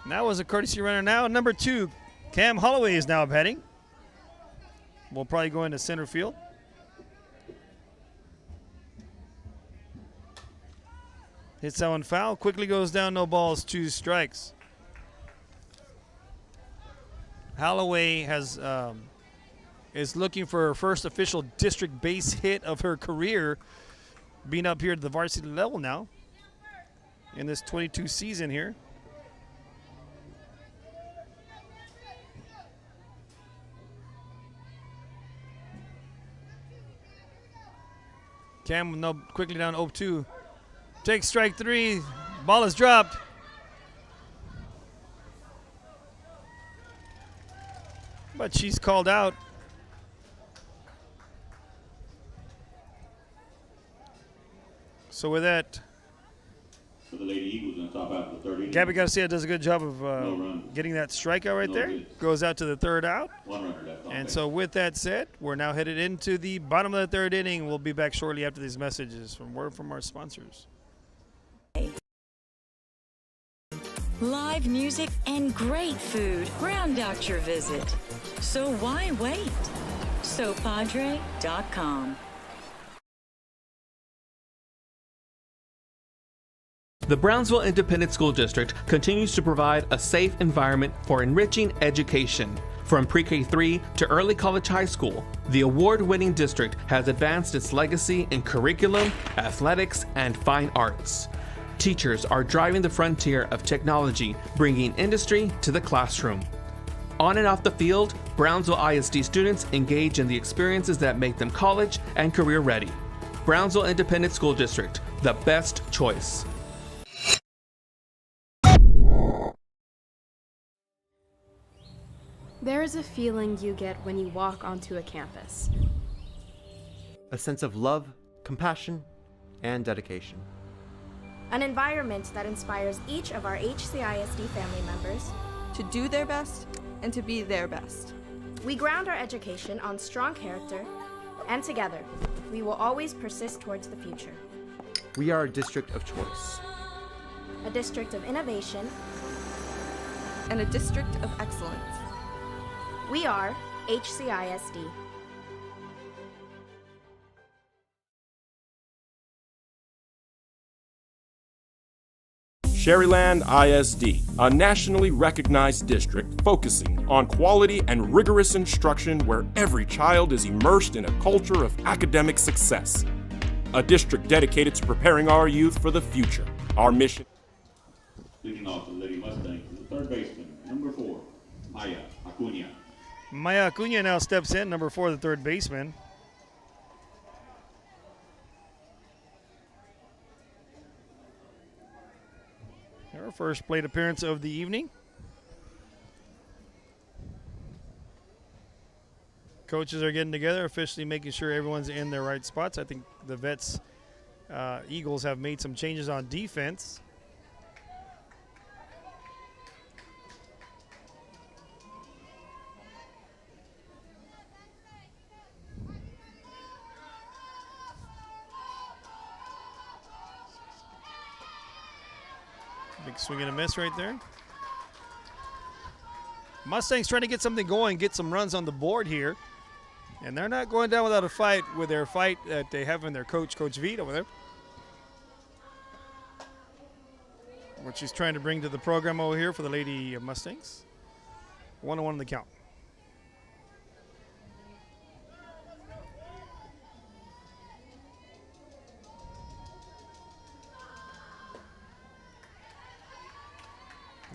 And that was a courtesy runner now. Number 2, Cam Holloway is now batting. We'll probably go into center field. Hits that one foul. Quickly goes down, no balls, 2 strikes. Holloway has is looking for her first official district base hit of her career, being up here at the varsity level now in this 22 season here. Cam no, quickly down 0-2. Takes strike 3. Ball is dropped. But she's called out. So with that, For the Lady Eagles in the top half of the third inning. Gabby Garcia does a good job of No run. getting that strikeout right No there. hits. Goes out to the third out. 1 runner left on And base. so with that said, we're now headed into the bottom of the third inning. We'll be back shortly after these messages from our sponsors. Live music and great food round out your visit. So why wait? SoPadre.com. The Brownsville Independent School District continues to provide a safe environment for enriching education. From pre-K-3 to early college high school, the award-winning district has advanced its legacy in curriculum, athletics, and fine arts. Teachers are driving the frontier of technology, bringing industry to the classroom. On and off the field, Brownsville ISD students engage in the experiences that make them college and career ready. Brownsville Independent School District, the best choice. There is a feeling you get when you walk onto a campus. A sense of love, compassion, and dedication. An environment that inspires each of our HCISD family members to do their best and to be their best. We ground our education on strong character, and together, we will always persist towards the future. We are a district of choice. A district of innovation and a district of excellence. We are HCISD. Sherryland ISD, a nationally recognized district focusing on quality and rigorous instruction where every child is immersed in a culture of academic success. A district dedicated to preparing our youth for the future. Our mission. Leading off the Lady Mustangs is the third baseman, number 4, Maya Acuna. Maya Acuna now steps in, number 4, the third baseman. Her first plate appearance of the evening. Coaches are getting together, officially making sure everyone's in their right spots. I think the Vets Eagles have made some changes on defense. Big swing and a miss right there. Mustangs trying to get something going, get some runs on the board here. And they're not going down without a fight with their fight that they have in their coach, Coach Veet over there. What she's trying to bring to the program over here for the Lady Mustangs. 1-1 in the count.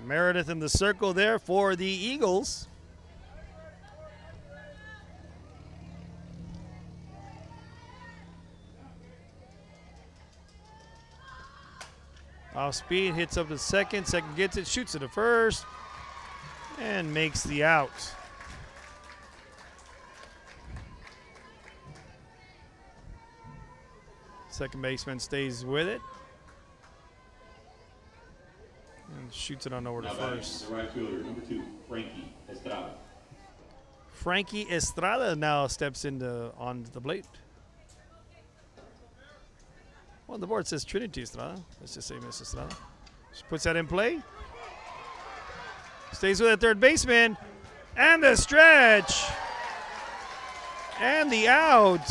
Meredith in the circle there for the Eagles. Off speed, hits up to second gets it, shoots it to first, and makes the out. Second baseman stays with it. And shoots it on over to first. The right fielder, number 2, Frankie Estrada. Frankie Estrada now steps on the plate. Well, the board says Trinity Estrada. Let's just say Miss Estrada. She puts that in play. Stays with the third baseman. And the stretch. And the out.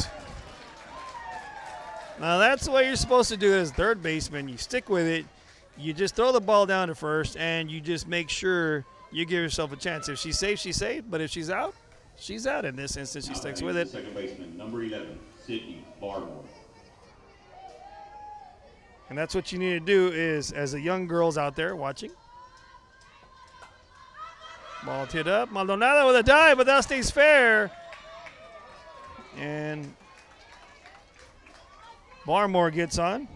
Now that's what you're supposed to do as third baseman. You stick with it. You just throw the ball down to first, and you just make sure you give yourself a chance. If she's safe, she's safe. But if she's out, she's out. In this instance, she sticks with it. Second baseman, number 11, Sydney Barmore. And that's what you need to do is, as the young girls out there watching. Ball hit up. Maldonado with a dive, but that stays fair. And Barmore gets on.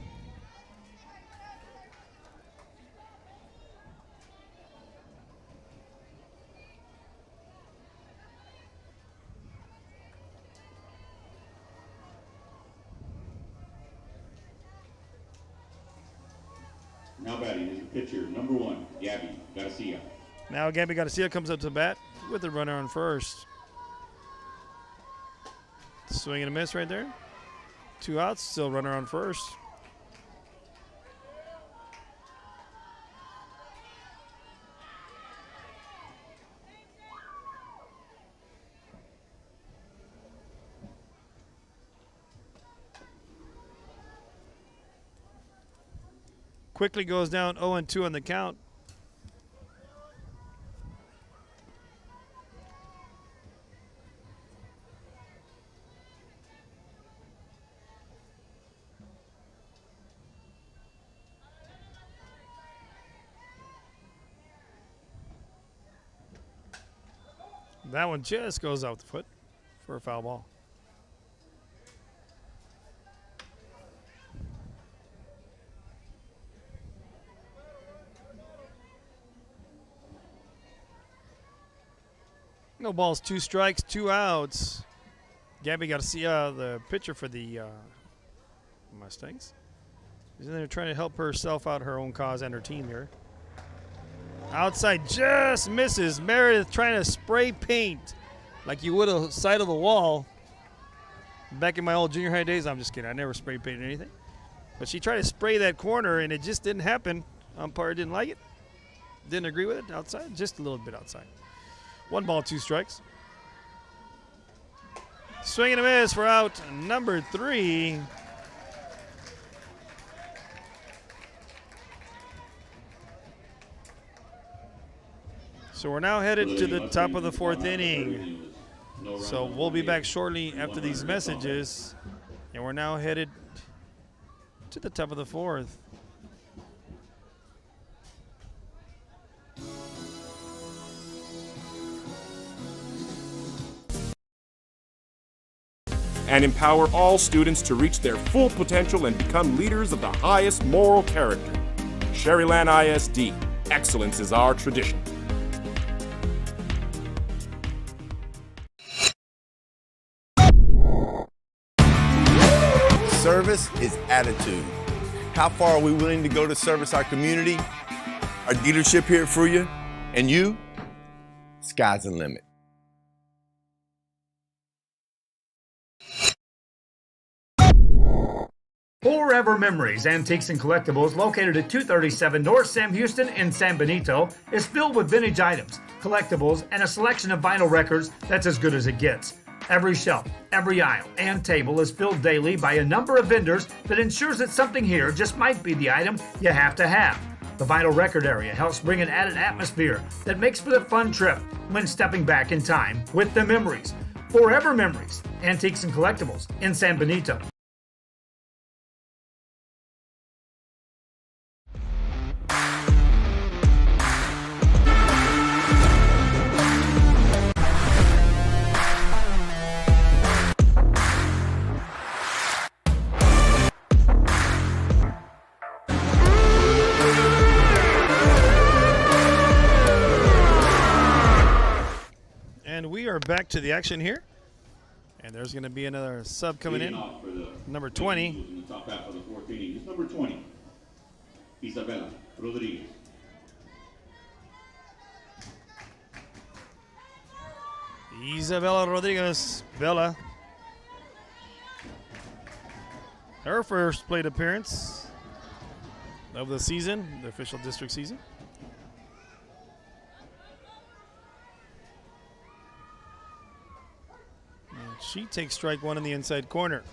batting is the pitcher, number 1, Gabby Garcia. Now Gabby Garcia comes up to bat with the runner on first. Swing and a miss right there. 2 outs, still runner on first. Quickly goes down 0-2 on the count. That one just goes out the foot for a foul ball. No balls, 2 strikes, 2 outs. Gabby Garcia, the pitcher for the Mustangs, is in there trying to help herself out, her own cause and her team here. Outside just misses. Meredith trying to spray paint like you would a side of the wall. Back in my old junior high days, I'm just kidding. I never spray painted anything. But she tried to spray that corner, and it just didn't happen. Umpire didn't like it. Didn't agree with it outside. Just a little bit outside. 1 ball, 2 strikes. Swing and a miss for out number 3. So we're now headed to the top of the 4th inning. So we'll be back shortly after these messages. And we're now headed to the top of the 4th. And empower all students to reach their full potential and become leaders of the highest moral character. Sherryland ISD, excellence is our tradition. Service is attitude. How far are we willing to go to service our community, our dealership here at Fruya, and you? Sky's the limit. Forever Memories, Antiques and Collectibles, located at 237 North Sam Houston in San Benito, is filled with vintage items, collectibles, and a selection of vinyl records that's as good as it gets. Every shelf, every aisle, and table is filled daily by a number of vendors that ensures that something here just might be the item you have to have. The vinyl record area helps bring an added atmosphere that makes for a fun trip when stepping back in time with the memories. Forever Memories, Antiques and Collectibles in San Benito. We are back to the action here, and there's going to be another sub coming in. Number 20. In the top half of the 4th inning is number 20, Isabella Rodriguez. Isabella Rodriguez, Bella. Her first plate appearance of the season, the official district season. She takes strike 1 in the inside corner.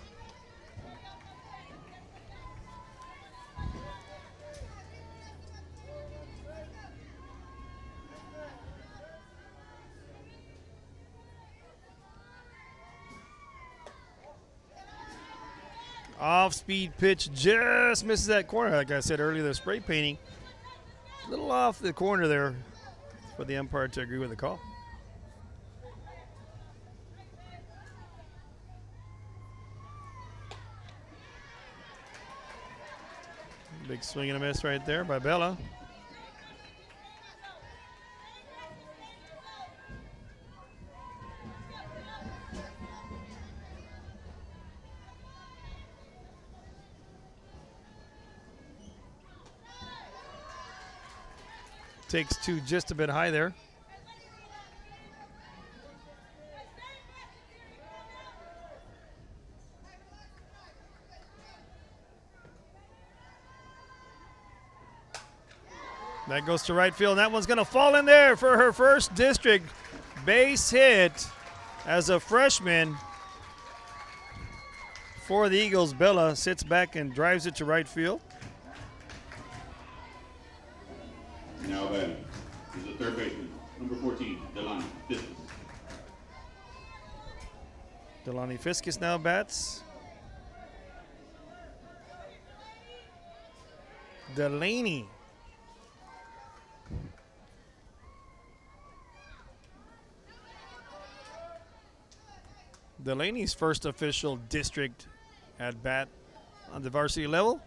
Off-speed pitch just misses that corner. Like I said earlier, the spray painting a little off the corner there for the umpire to agree with the call. Big swing and a miss right there by Bella. Takes two just a bit high there. That goes to right field. That one's going to fall in there for her first district base hit as a freshman for the Eagles. Bella sits back and drives it to right field. Now batting is the third baseman, number 14, Delani Fiskus. Delani Fiskus now bats. Delaney. Delaney's first official district at bat on the varsity level.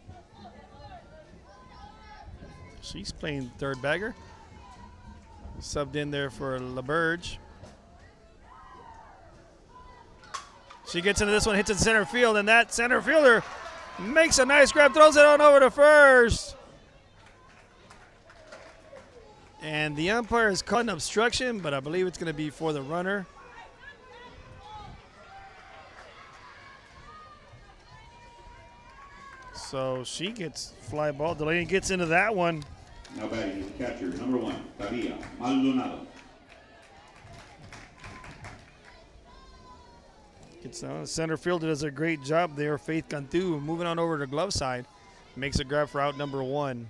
She's playing third bagger. Subbed in there for LaBerge. She gets into this one, hits it center field, and that center fielder makes a nice grab, throws it on over to first. And the umpire has caught an obstruction, but I believe it's going to be for the runner. So she gets fly ball. Delaney gets into that one. Now batting is the catcher, number 1, Maria Maldonado. Gets center fielder does a great job there. Faith Cantu moving on over to glove side. Makes a grab for out number 1.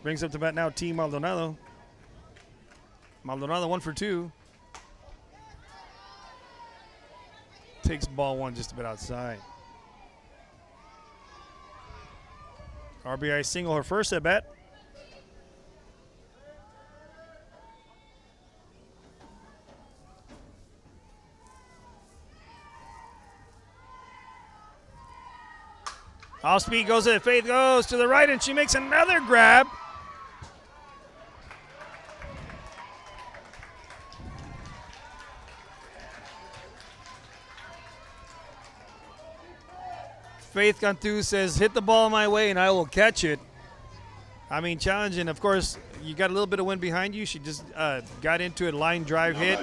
Brings up to bat now T. Maldonado. Maldonado 1 for 2. Takes ball 1 just a bit outside. RBI single her first at bat. Off speed goes to Faith, goes to the right, and she makes another grab. Faith Cantu says, hit the ball my way and I will catch it. I mean, challenging. Of course, you got a little bit of wind behind you. She just got into it, line drive hit.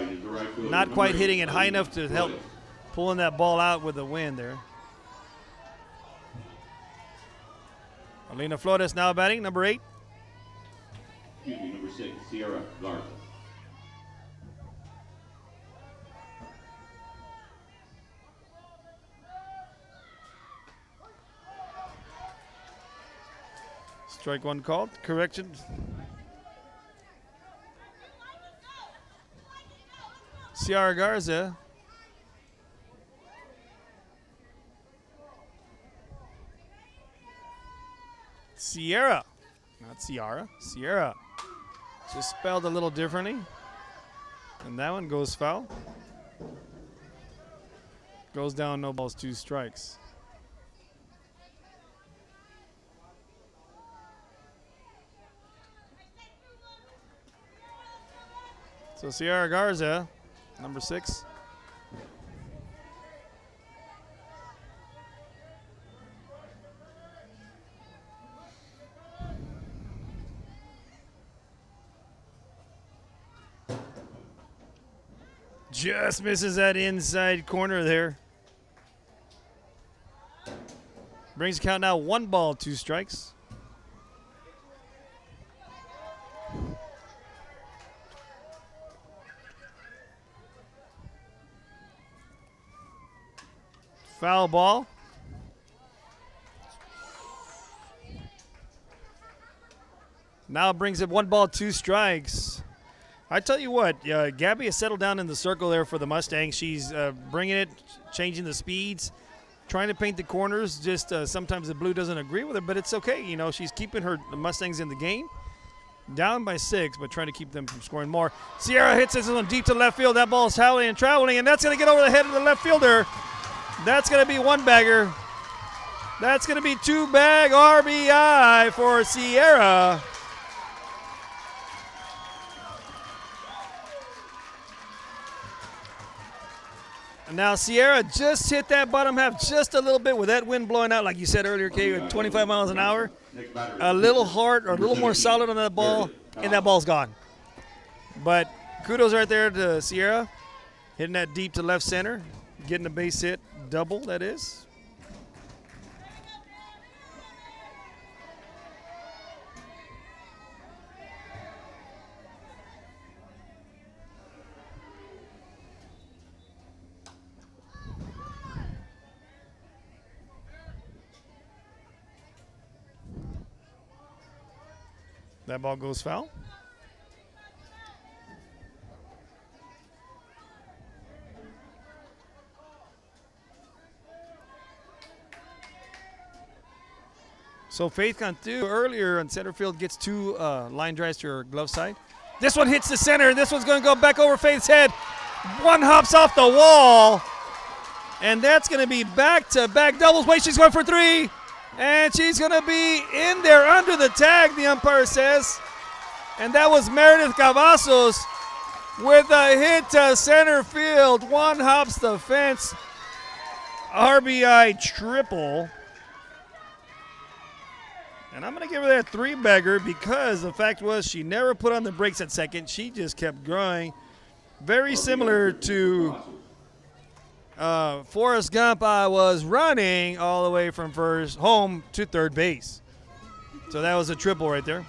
Not quite hitting it high enough to help pulling that ball out with the wind there. Alina Flores now batting, number 8. Excuse me, number 6, Sierra Garza. Strike 1 called. Correction. Sierra Garza. Sierra. Not Ciara. Sierra. Just spelled a little differently. And that one goes foul. Goes down, no balls, 2 strikes. So Sierra Garza, number 6. Just misses that inside corner there. Brings the count now 1 ball, 2 strikes. Foul ball. Now brings it 1 ball, 2 strikes. I tell you what, Gabby has settled down in the circle there for the Mustangs. She's bringing it, changing the speeds, trying to paint the corners. Just sometimes the blue doesn't agree with her, but it's okay. You know, she's keeping the Mustangs in the game. Down by 6, but trying to keep them from scoring more. Sierra hits this one deep to left field. That ball is howling and traveling, and that's going to get over the head of the left fielder. That's going to be 1 bagger. That's going to be 2 bag RBI for Sierra. Now, Sierra just hit that bottom half just a little bit with that wind blowing out, like you said earlier, Kay, at 25 miles an hour. A little hard or a little more solid on that ball, and that ball's gone. But kudos right there to Sierra, hitting that deep to left center, getting a base hit, double, that is. That ball goes foul. So Faith Cantu earlier on center field gets 2 line drives to her glove side. This one hits the center. This one's going to go back over Faith's head. One hops off the wall. And that's going to be back-to-back doubles. Wait, she's going for 3. And she's going to be in there under the tag, the umpire says. And that was Meredith Cavazos with a hit to center field. One hops the fence. RBI triple. And I'm going to give her that 3-bagger because the fact was she never put on the brakes at second. She just kept growing. Very similar to Forrest Gump. I was running all the way from first home to third base. So that was a triple right there.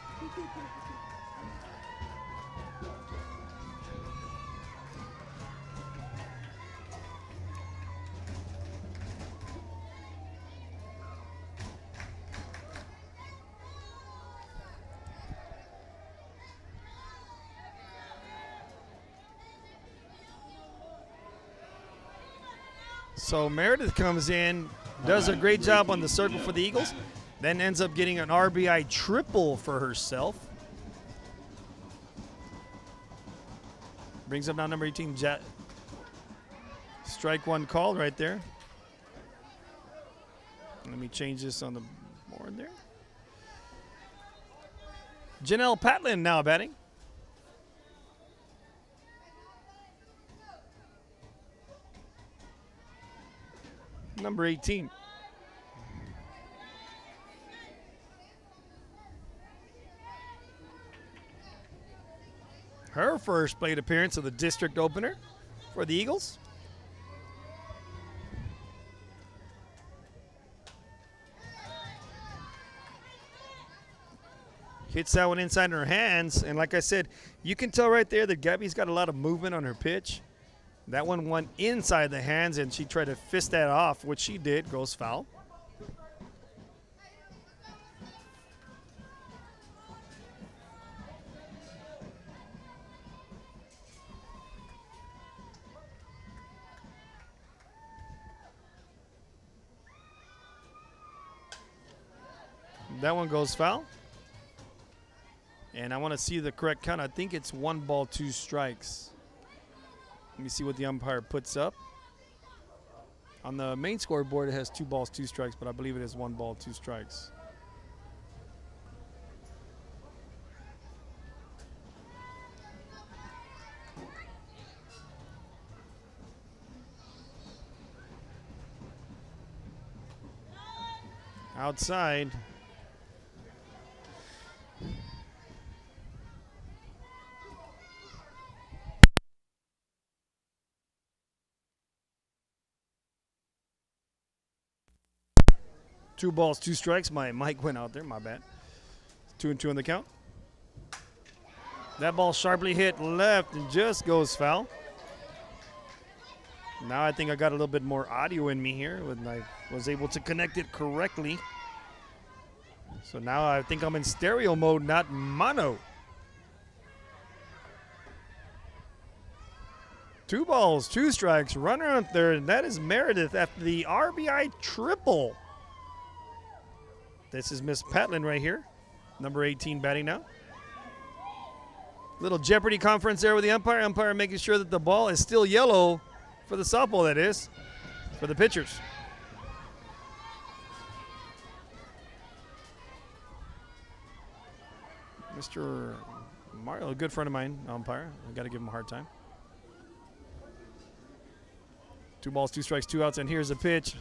So Meredith comes in, does a great job on the circle for the Eagles, then ends up getting an RBI triple for herself. Brings up now number 18, strike one called right there. Let me change this on the board there. Janelle Patlin now batting. Number 18. Her first plate appearance of the district opener for the Eagles. Hits that one inside her hands, and like I said, you can tell right there that Gabby's got a lot of movement on her pitch. That one went inside the hands, and she tried to fist that off, which she did. Goes foul. That one goes foul. And I want to see the correct count. I think it's 1 ball, 2 strikes. Let me see what the umpire puts up. On the main scoreboard, it has 2 balls, 2 strikes, but I believe it is 1 ball, 2 strikes. Outside. Two balls, 2 strikes. My mic went out there. My bad. 2-2 on the count. That ball sharply hit left and just goes foul. Now I think I got a little bit more audio in me here when I was able to connect it correctly. So now I think I'm in stereo mode, not mono. 2 balls, 2 strikes. Runner on third. And that is Meredith after the RBI triple. This is Miss Patlin right here, number 18 batting now. Little Jeopardy conference there with the umpire. Umpire making sure that the ball is still yellow for the softball, that is, for the pitchers. Mr. Mario, a good friend of mine, umpire. I got to give him a hard time. 2 balls, 2 strikes, 2 outs, and here's a pitch.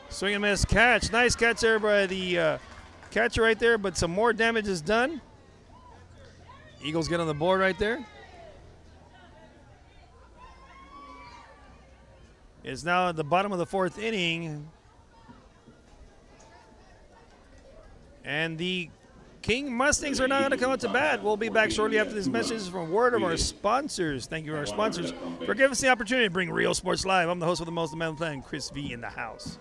Swing and miss, catch. Nice catch there by the catcher right there, but some more damage is done. Eagles get on the board right there. It's now at the bottom of the 4th inning. And the King Mustangs are now going to come out to bat. We'll be back shortly after this message from word of our sponsors. Thank you to our sponsors for giving us the opportunity to bring Real Sports Live. I'm the host with the most, the man with the plan, Chris V in the house.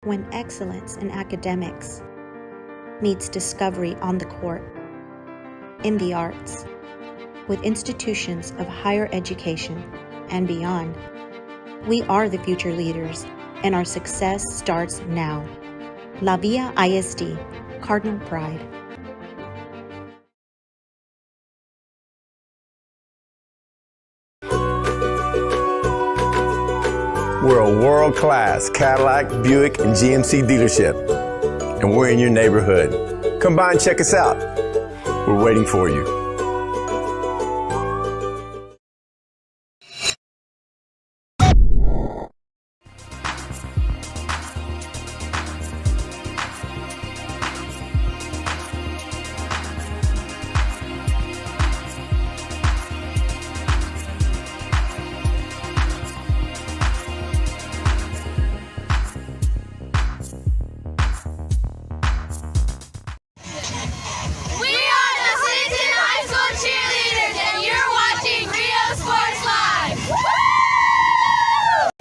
When excellence in academics meets discovery on the court, in the arts, with institutions of higher education and beyond, we are the future leaders, and our success starts now. La Villa ISD, Cardinal Pride. We're a world-class Cadillac, Buick, and GMC dealership, and we're in your neighborhood. Come by and check us out. We're waiting for you.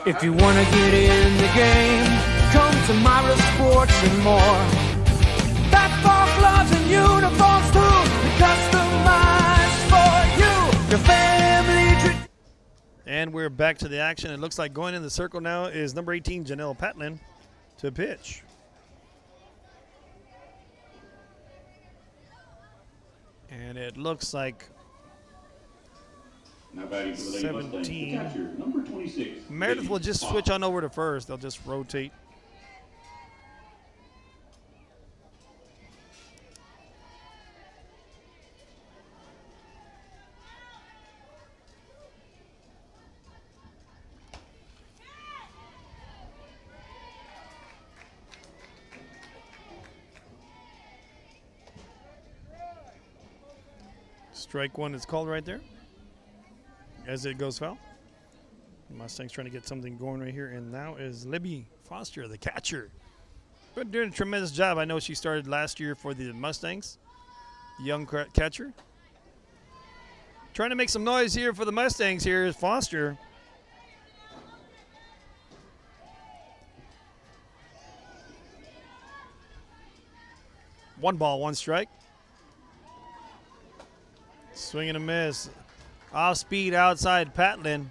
If you want to get in the game, come to Myra Sports and more. Basketball gloves and uniforms too, customized for you, your family. And we're back to the action. It looks like going in the circle now is number 18, Janelle Patlin, to pitch. And it looks like Now batting for the Lady Mustangs, the 17. catcher, number 26. Meredith will just switch on over to first. They'll just rotate. Strike one is called right there as it goes foul. Mustangs trying to get something going right here, and now is Libby Foster, the catcher. But doing a tremendous job. I know she started last year for the Mustangs, the young catcher. Trying to make some noise here for the Mustangs here is Foster. One ball, one strike. Swing and a miss. Off speed outside Patlin.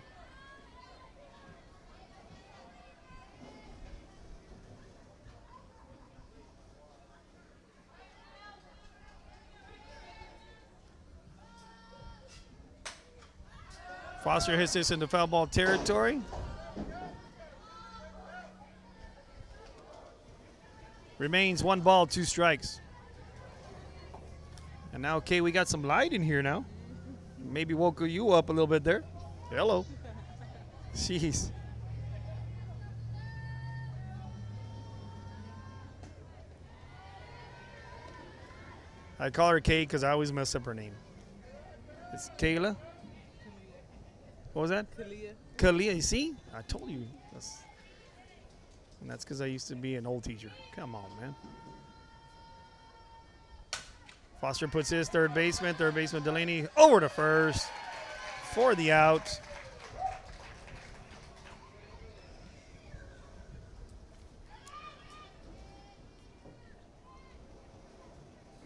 Foster hits this into foul ball territory. Remains 1 ball, 2 strikes. And now, okay, we got some light in here now. Maybe woke you up a little bit there. Hello. Jeez. I call her Kay because I always mess up her name. It's Kayla. What was that? Kalia. Kalia. You see? I told you. And that's because I used to be an old teacher. Come on, man. Foster puts his third baseman Delaney over to first for the out.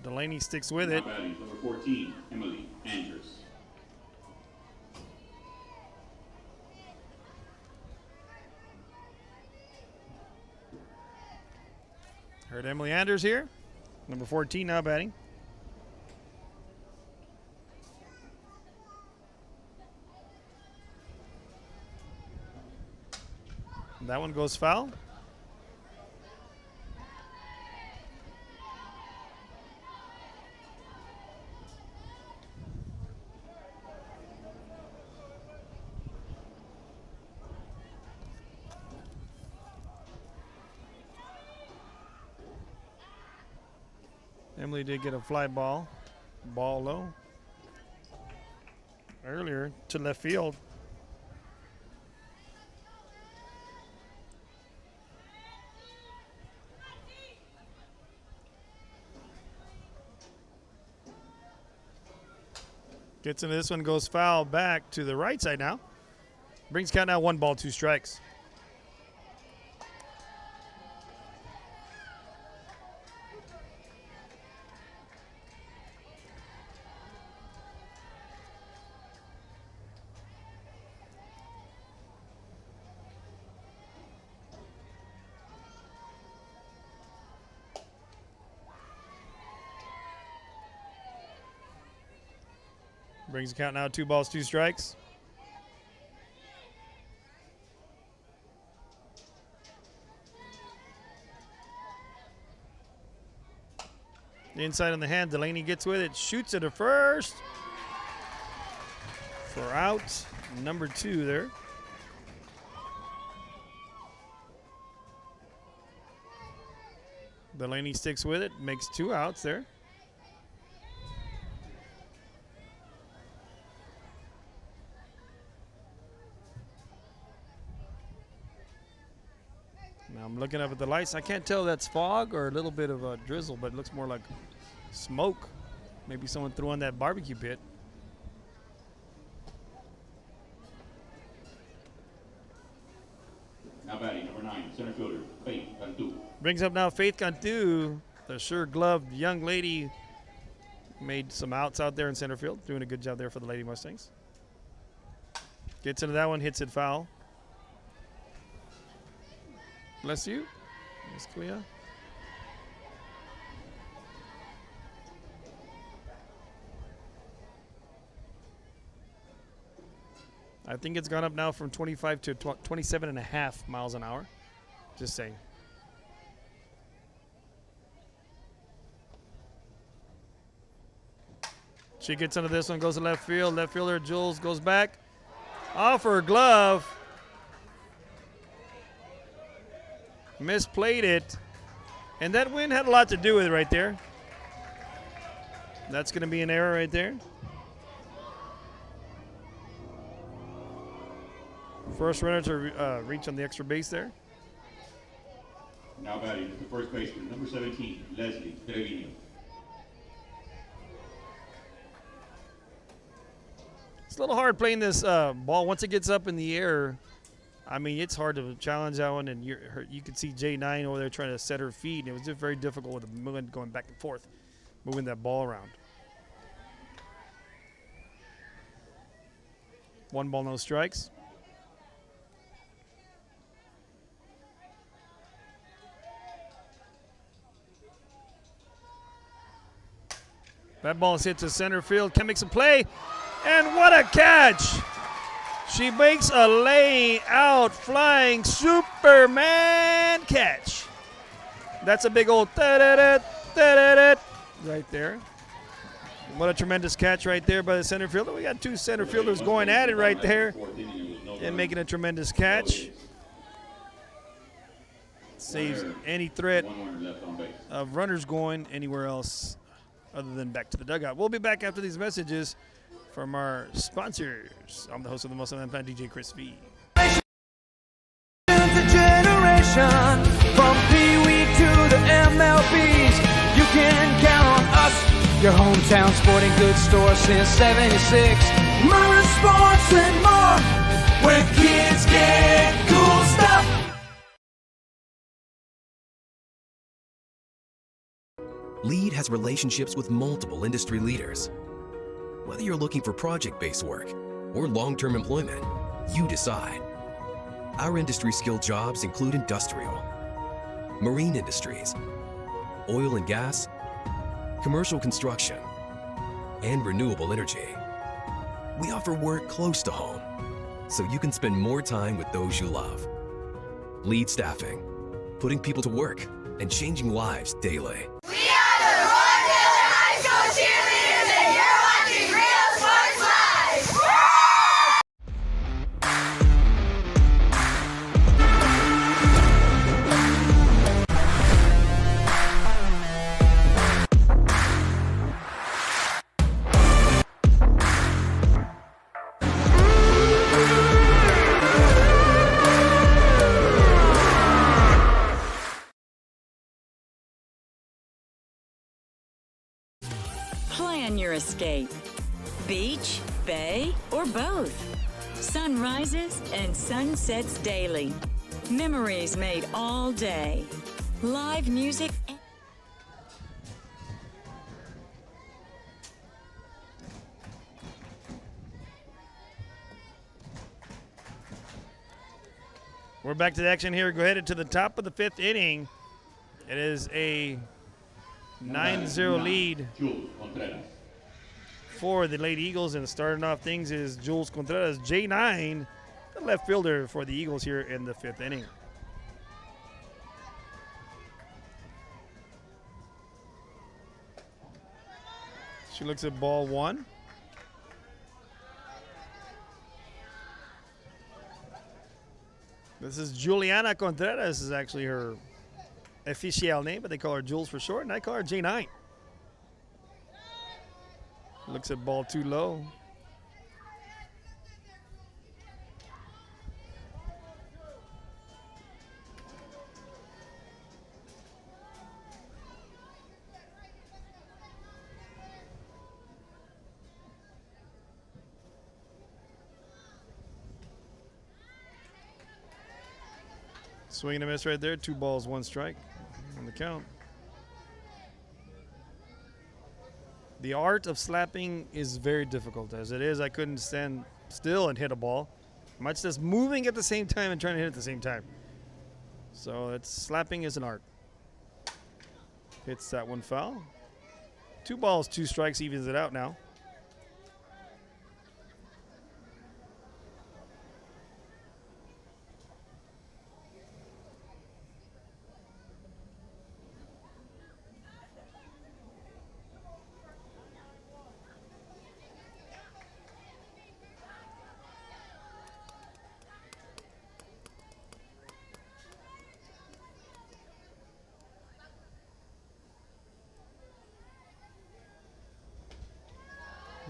Delaney sticks with it. Batting number 14, Emily Andrews. Heard Emily Anders here. Number 14 now batting. That one goes foul. Emily did get a fly ball. Ball low. Earlier to left field. Gets into this one, goes foul back to the right side now. Brings count now 1 ball, 2 strikes. Brings the count now 2 balls, 2 strikes. Inside on the hand, Delaney gets with it, shoots it at first. For out number 2 there. Delaney sticks with it, makes 2 outs there. Now I'm looking up at the lights. I can't tell if that's fog or a little bit of a drizzle, but it looks more like smoke. Maybe someone threw on that barbecue pit. Now batting, number 9, center fielder, Faith Cantu. Brings up now Faith Cantu, the sure-gloved young lady. Made some outs out there in center field. Doing a good job there for the Lady Mustangs. Gets into that one, hits it foul. Bless you. Miss Clea. I think it's gone up now from 25 to 27.5 miles an hour. Just saying. She gets into this one, goes to left field. Left fielder Jules goes back. Off her glove. Misplayed it. And that wind had a lot to do with it right there. That's going to be an error right there. First runner to reach on the extra base there. Now batting is the first baseman, number 17, Leslie Trevino. It's a little hard playing this ball once it gets up in the air. I mean, it's hard to challenge that one, and you can see J9 over there trying to set her feet, and it was just very difficult with the wind going back and forth, moving that ball around. 1 ball, no strikes. That ball is hit to center field. Can make some play. And what a catch! She makes a lay-out flying Superman catch. That's a big old da-da-da, right there. What a tremendous catch right there by the center fielder. We got 2 center fielders going at it right there and making a tremendous catch. Saves any threat of runners going anywhere else other than back to the dugout. We'll be back after these messages from our sponsors. I'm the host of the Most Fan, DJ Chris V. Generation, from Pee Wee to the MLBs, you can count on us. Your hometown sporting goods store since '76. Modern sports and more, where kids get cool stuff. LEAD has relationships with multiple industry leaders. Whether you're looking for project-based work or long-term employment, you decide. Our industry-skilled jobs include industrial, marine industries, oil and gas, commercial construction, and renewable energy. We offer work close to home, so you can spend more time with those you love. LEAD Staffing, putting people to work and changing lives daily. Plan your escape. Beach, bay, or both. Sun rises and sun sets daily. Memories made all day. Live music. We're back to the action here. Go ahead to the top of the 5th inning. It is a 9-0 lead for the Lady Eagles, and starting off things is Jules Contreras, J9, the left fielder for the Eagles here in the 5th inning. She looks at ball 1. This is Juliana Contreras. This is actually her official name, but they call her Jules for short, and I call her J9. Looks at ball 2 low. Swing and a miss right there. 2 balls, 1 strike on the count. The art of slapping is very difficult. As it is, I couldn't stand still and hit a ball, much less moving at the same time and trying to hit at the same time. So slapping is an art. Hits that one foul. 2 balls, 2 strikes evens it out now.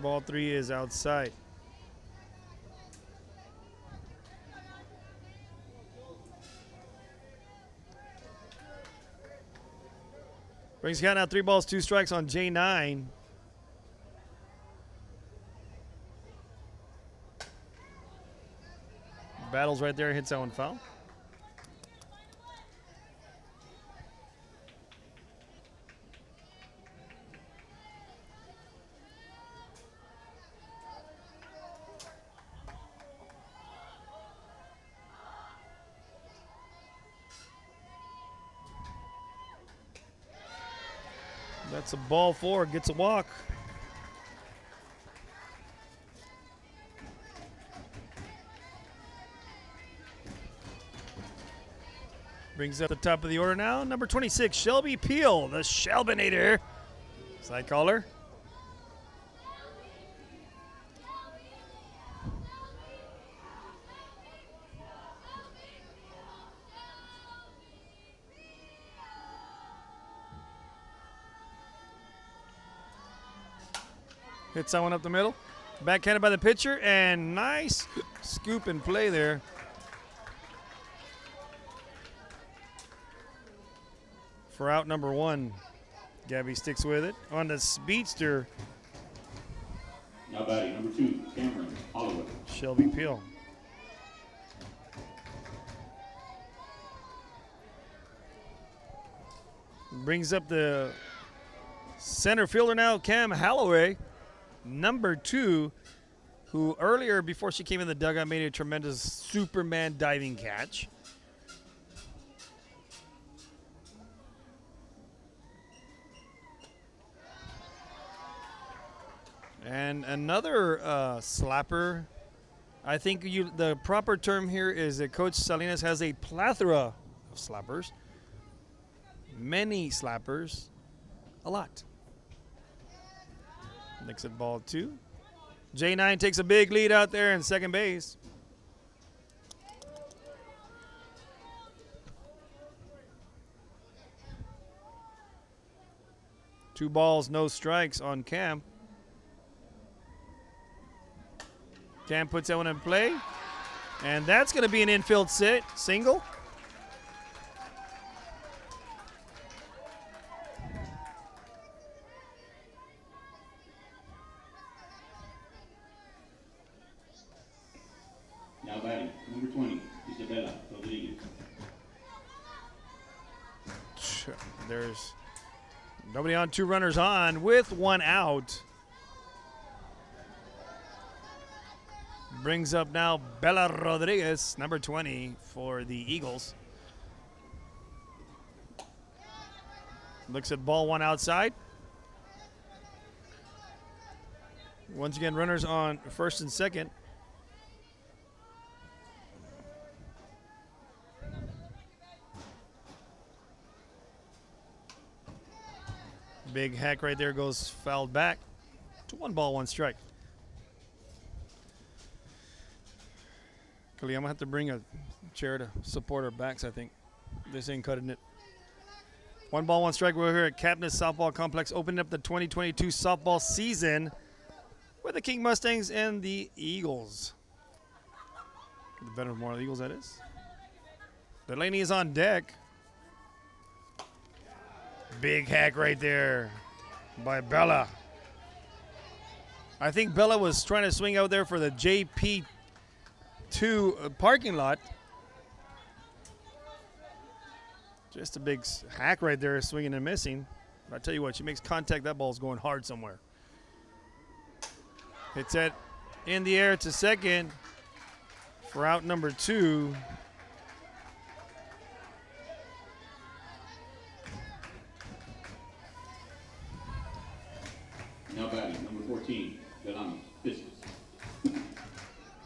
Ball 3 is outside. Brings count now 3 balls, 2 strikes on J9. Battles right there, hits that one foul. That's a ball 4, gets a walk. Brings up the top of the order now. Number 26, Shelby Peel, the Shelbinator, as I call her. Hits that one up the middle. Backhanded by the pitcher, and nice scoop and play there. For out number 1. Gabby sticks with it. On the speedster. Now batting number 2, Cameron Holloway. Shelby Peel. Brings up the center fielder now, Cam Holloway. Number 2, who earlier, before she came in the dugout, made a tremendous Superman diving catch. And another slapper. I think the proper term here is that Coach Salinas has a plethora of slappers. Many slappers. A lot. Nicks at ball 2. J9 takes a big lead out there in second base. Two balls, no strikes on Cam. Cam puts that one in play. And that's going to be an infield single. There's nobody on, 2 runners on with 1 out. Brings up now Bella Rodriguez, number 20 for the Eagles. Looks at ball 1 outside. Once again, runners on first and second. Big hack right there goes fouled back to 1 ball, 1 strike. I'm going to have to bring a chair to support our backs, I think. This ain't cutting it. 1 ball, 1 strike. We're here at Capness Softball Complex, opening up the 2022 softball season with the King Mustangs and the Eagles. The Veteran Memorial Eagles, that is. Delaney is on deck. Big hack right there by Bella. I think Bella was trying to swing out there for the JP2 parking lot. Just a big hack right there, swinging and missing. But I tell you what, she makes contact, that ball's going hard somewhere. Hits it in the air to second for out number 2. Now batting, number 14, Delaney Fiscus.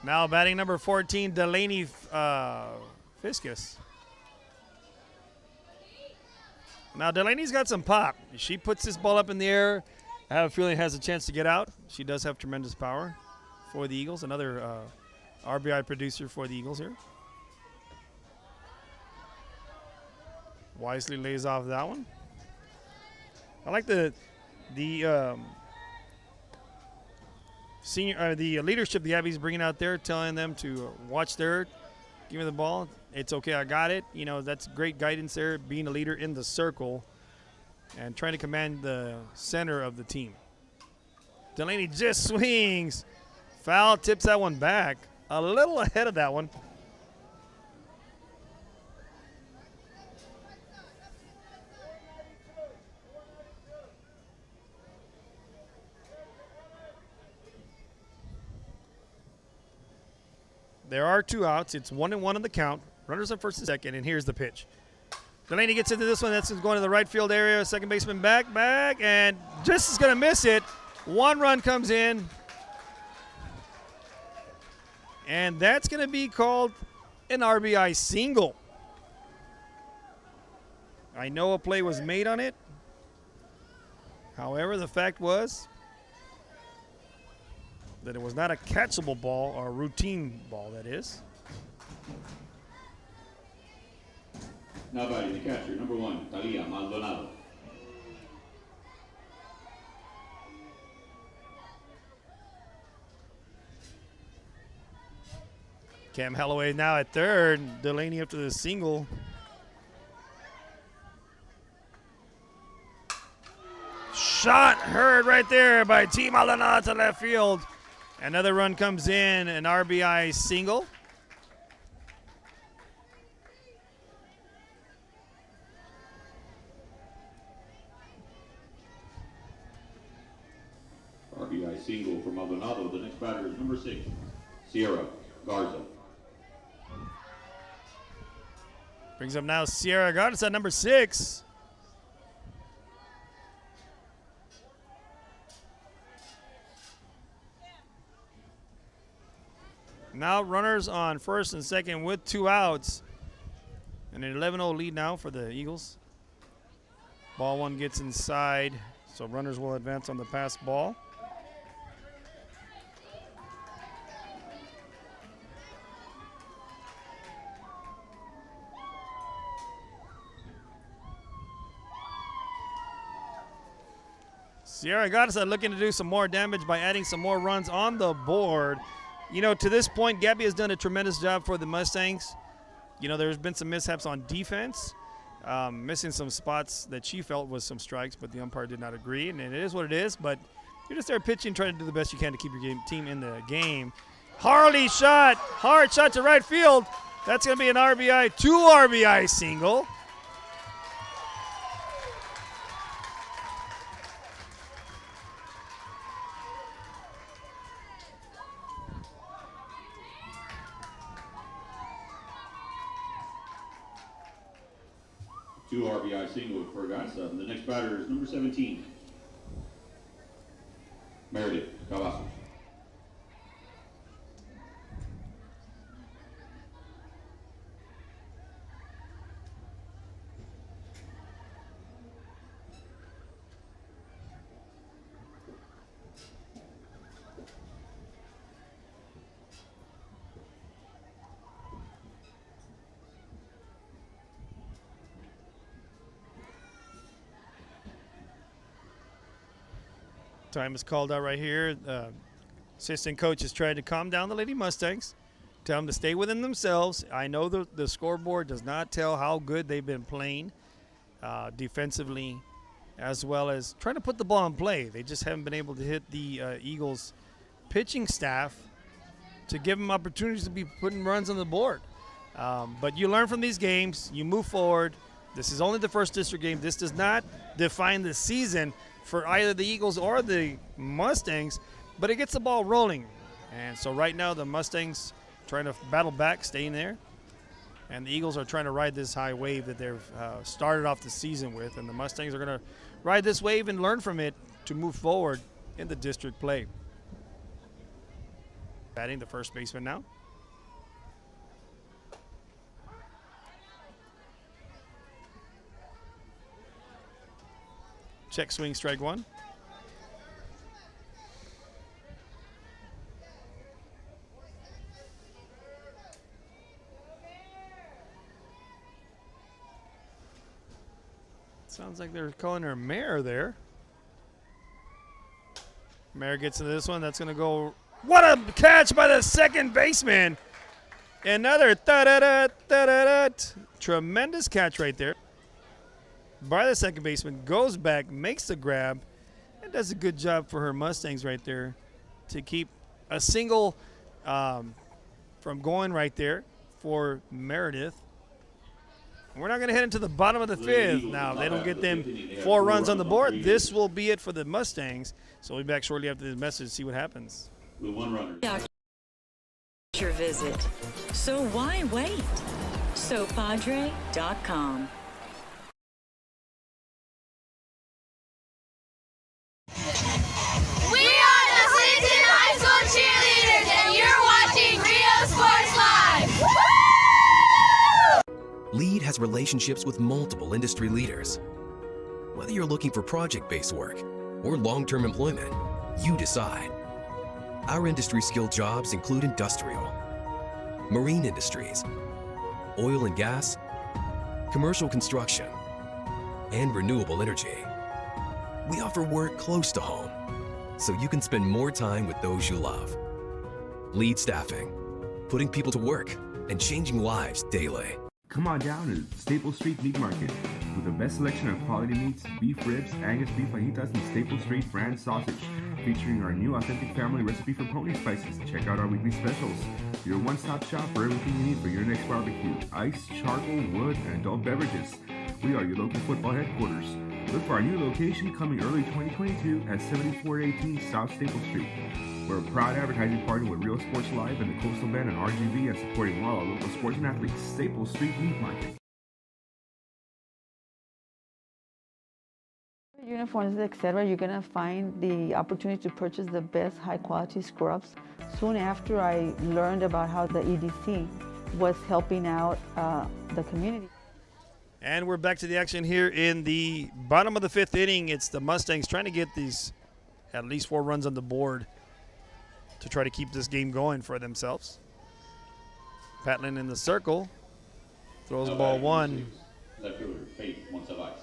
Now batting number 14, Delaney Fiscus. Now Delaney's got some pop. She puts this ball up in the air. I have a feeling has a chance to get out. She does have tremendous power for the Eagles. Another RBI producer for the Eagles here. Wisely lays off that one. I like the leadership the Abby's bringing out there, telling them to watch third, give me the ball. It's okay, I got it. You know, that's great guidance there, being a leader in the circle and trying to command the center of the team. Delaney just swings. Foul, tips that one back. A little ahead of that one. There are 2 outs. It's 1-1 on the count. Runners on first and second, and here's the pitch. Delaney gets into this one. That's going to the right field area. Second baseman back, and just is going to miss it. 1 run comes in, and that's going to be called an RBI single. I know a play was made on it. However, the fact was that it was not a catchable ball, or a routine ball, that is. Now batting the catcher, number 1, Talia Maldonado. Cam Holloway now at third. Delaney after the single. Shot heard right there by T. Maldonado to left field. Another run comes in, an RBI single. RBI single for Maldonado. The next batter is number 6, Sierra Garza. Brings up now Sierra Garza at number 6. Now runners on first and second with 2 outs. And an 11-0 lead now for the Eagles. Ball 1 gets inside, so runners will advance on the pass ball. Sierra Garza looking to do some more damage by adding some more runs on the board. You know, to this point, Gabby has done a tremendous job for the Mustangs. You know, there's been some mishaps on defense, missing some spots that she felt was some strikes, but the umpire did not agree, and it is what it is. But you're just there pitching, trying to do the best you can to keep your team in the game. Harley shot, hard shot to right field. That's going to be an RBI, 2 RBI single. 2 RBI single for Gasa. The next batter is number 17, Meredith Cavazos. Time is called out right here. Assistant coach is trying to calm down the Lady Mustangs, tell them to stay within themselves. I know the scoreboard does not tell how good they've been playing defensively, as well as trying to put the ball in play. They just haven't been able to hit the Eagles pitching staff to give them opportunities to be putting runs on the board. But you learn from these games. You move forward. This is only the first district game. This does not define the season for either the Eagles or the Mustangs, but it gets the ball rolling. And so right now the Mustangs trying to battle back, staying there, and the Eagles are trying to ride this high wave that they've started off the season with, and the Mustangs are going to ride this wave and learn from it to move forward in the district play. Batting the first baseman now. Check swing, strike one. Sounds like they're calling her Mare there. Mare gets into this one. That's going to go. What a catch by the second baseman. Another da-da-da-da-da-da. Tremendous catch right there by the second baseman. Goes back, makes the grab, and does a good job for her Mustangs right there to keep a single from going right there for Meredith. We're not going to head into the bottom of the fifth. Now, if they don't get them 4 runs on the board, this will be it for the Mustangs. So we'll be back shortly after this message to see what happens. With 1 runner. Your visit. So why wait? SoPadre.com. We are the Clinton High School cheerleaders, and you're watching Rio Sports Live. Woo! LEAD has relationships with multiple industry leaders. Whether you're looking for project-based work or long-term employment, you decide. Our industry-skilled jobs include industrial, marine industries, oil and gas, commercial construction, and renewable energy. We offer work close to home, so you can spend more time with those you love. LEAD Staffing, putting people to work and changing lives daily. Come on down to Staples Street Meat Market with the best selection of quality meats, beef ribs, Angus beef fajitas, and Staples Street brand sausage, featuring our new authentic family recipe for pony spices. Check out our weekly specials. Your one-stop shop for everything you need for your next barbecue: ice, charcoal, wood, and adult beverages. We are your local football headquarters. Look for our new location coming early 2022 at 7418 South Staples Street. We're a proud advertising partner with Real Sports Live and the Coastal Band and RGV, and supporting all our local sports and athletes. Staples Street Meat Market. Uniforms, etc., you're going to find the opportunity to purchase the best high quality scrubs. Soon after I learned about how the EDC was helping out the community. And we're back to the action here in the bottom of the 5th inning. It's the Mustangs trying to get these at least 4 runs on the board to try to keep this game going for themselves. Patlin in the circle. Throws ball 1. Left fielder, Faith Monsivais.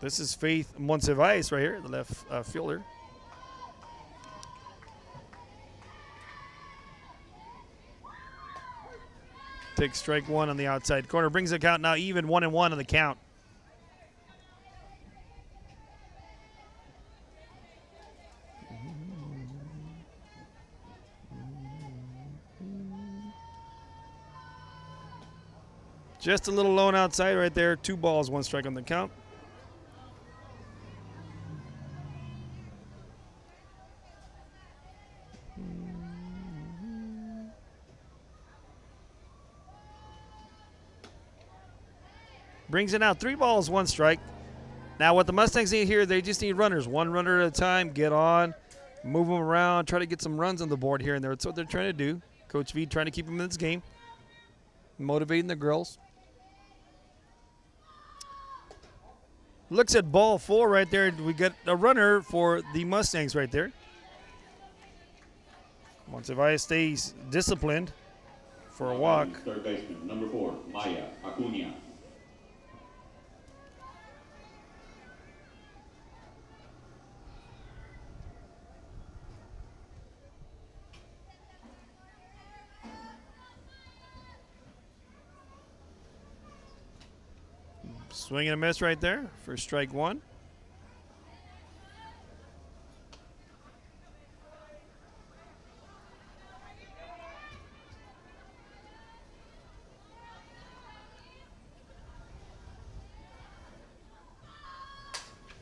This is Faith Monsivais right here, the left fielder. Takes strike 1 on the outside corner. Brings the count now even 1-1 on the count. Just a little lone outside right there. 2 balls, 1 strike on the count. Brings it out. 3 balls, 1 strike. Now what the Mustangs need here, they just need runners. 1 runner at a time. Get on. Move them around. Try to get some runs on the board here and there. That's what they're trying to do. Coach V trying to keep them in this game. Motivating the girls. Looks at ball 4 right there. We got a runner for the Mustangs right there. Monsivais stays disciplined for a walk. Third baseman, number 4, Maya Acuna. Swing and a miss right there for strike 1.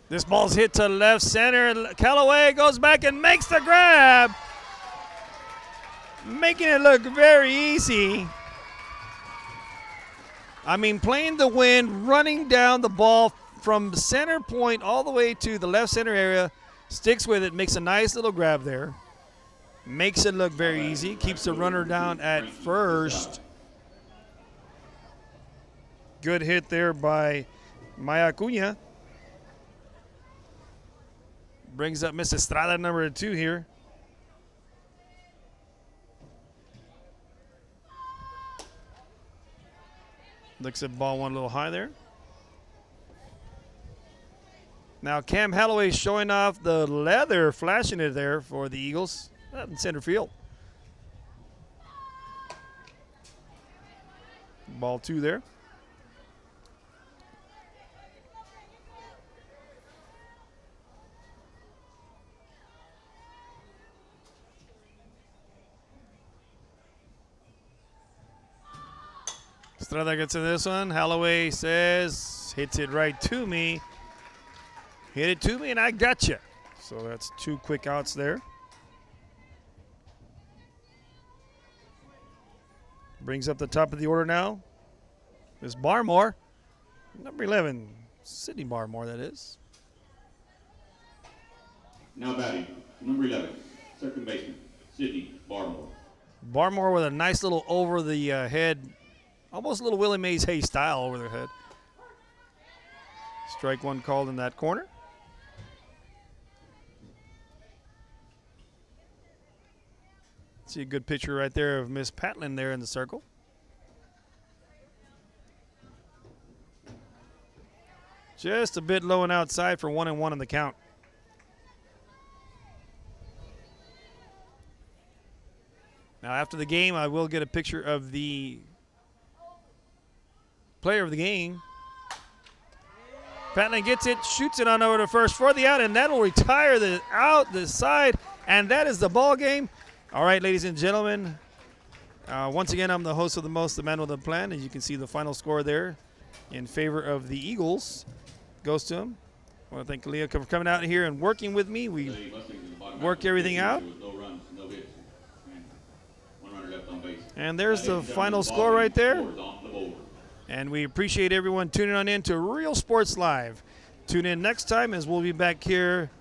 This ball's hit to left center. Callaway goes back and makes the grab, making it look very easy. I mean, playing the wind, running down the ball from center point all the way to the left center area, sticks with it, makes a nice little grab there. Makes it look very easy, keeps the runner down at first. Good hit there by Maya Acuna. Brings up Miss Estrada, number 2 here. Looks at ball 1 a little high there. Now Cam Halloway showing off the leather, flashing it there for the Eagles in center field. Ball 2 there. Estrada gets in this one. Halloway says, hits it right to me. Hit it to me and I got you. So that's 2 quick outs there. Brings up the top of the order now. Miss Barmore, number 11, Sydney Barmore, that is. Now batting, number 11, second baseman, Sydney Barmore. Barmore with a nice little over the head, almost a little Willie Mays Hayes style over their head. Strike 1 called in that corner. See a good picture right there of Miss Patlin there in the circle. Just a bit low and outside for 1-1 on the count. Now after the game, I will get a picture of the player of the game. Patlin gets it, shoots it on over to first for the out, and that'll retire the side, and that is the ball game. All right, ladies and gentlemen, once again, I'm the host of the most, the man with a plan. As you can see, the final score there in favor of the Eagles goes to him. I want to thank Leah for coming out here and working with me. We work everything out. And there's the final score right there. And we appreciate everyone tuning on in to Real Sports Live. Tune in next time as we'll be back here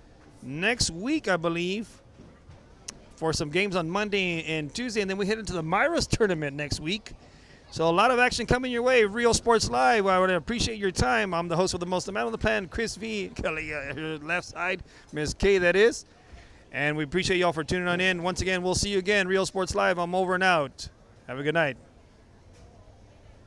next week, I believe, for some games on Monday and Tuesday, and then we head into the Myra's tournament next week. So a lot of action coming your way. Real Sports Live. I would appreciate your time. I'm the host with the most, the man on the plan, Chris V. Kelly, left side, Ms. K, that is. And we appreciate y'all for tuning on in. Once again, we'll see you again. Real Sports Live. I'm over and out. Have a good night.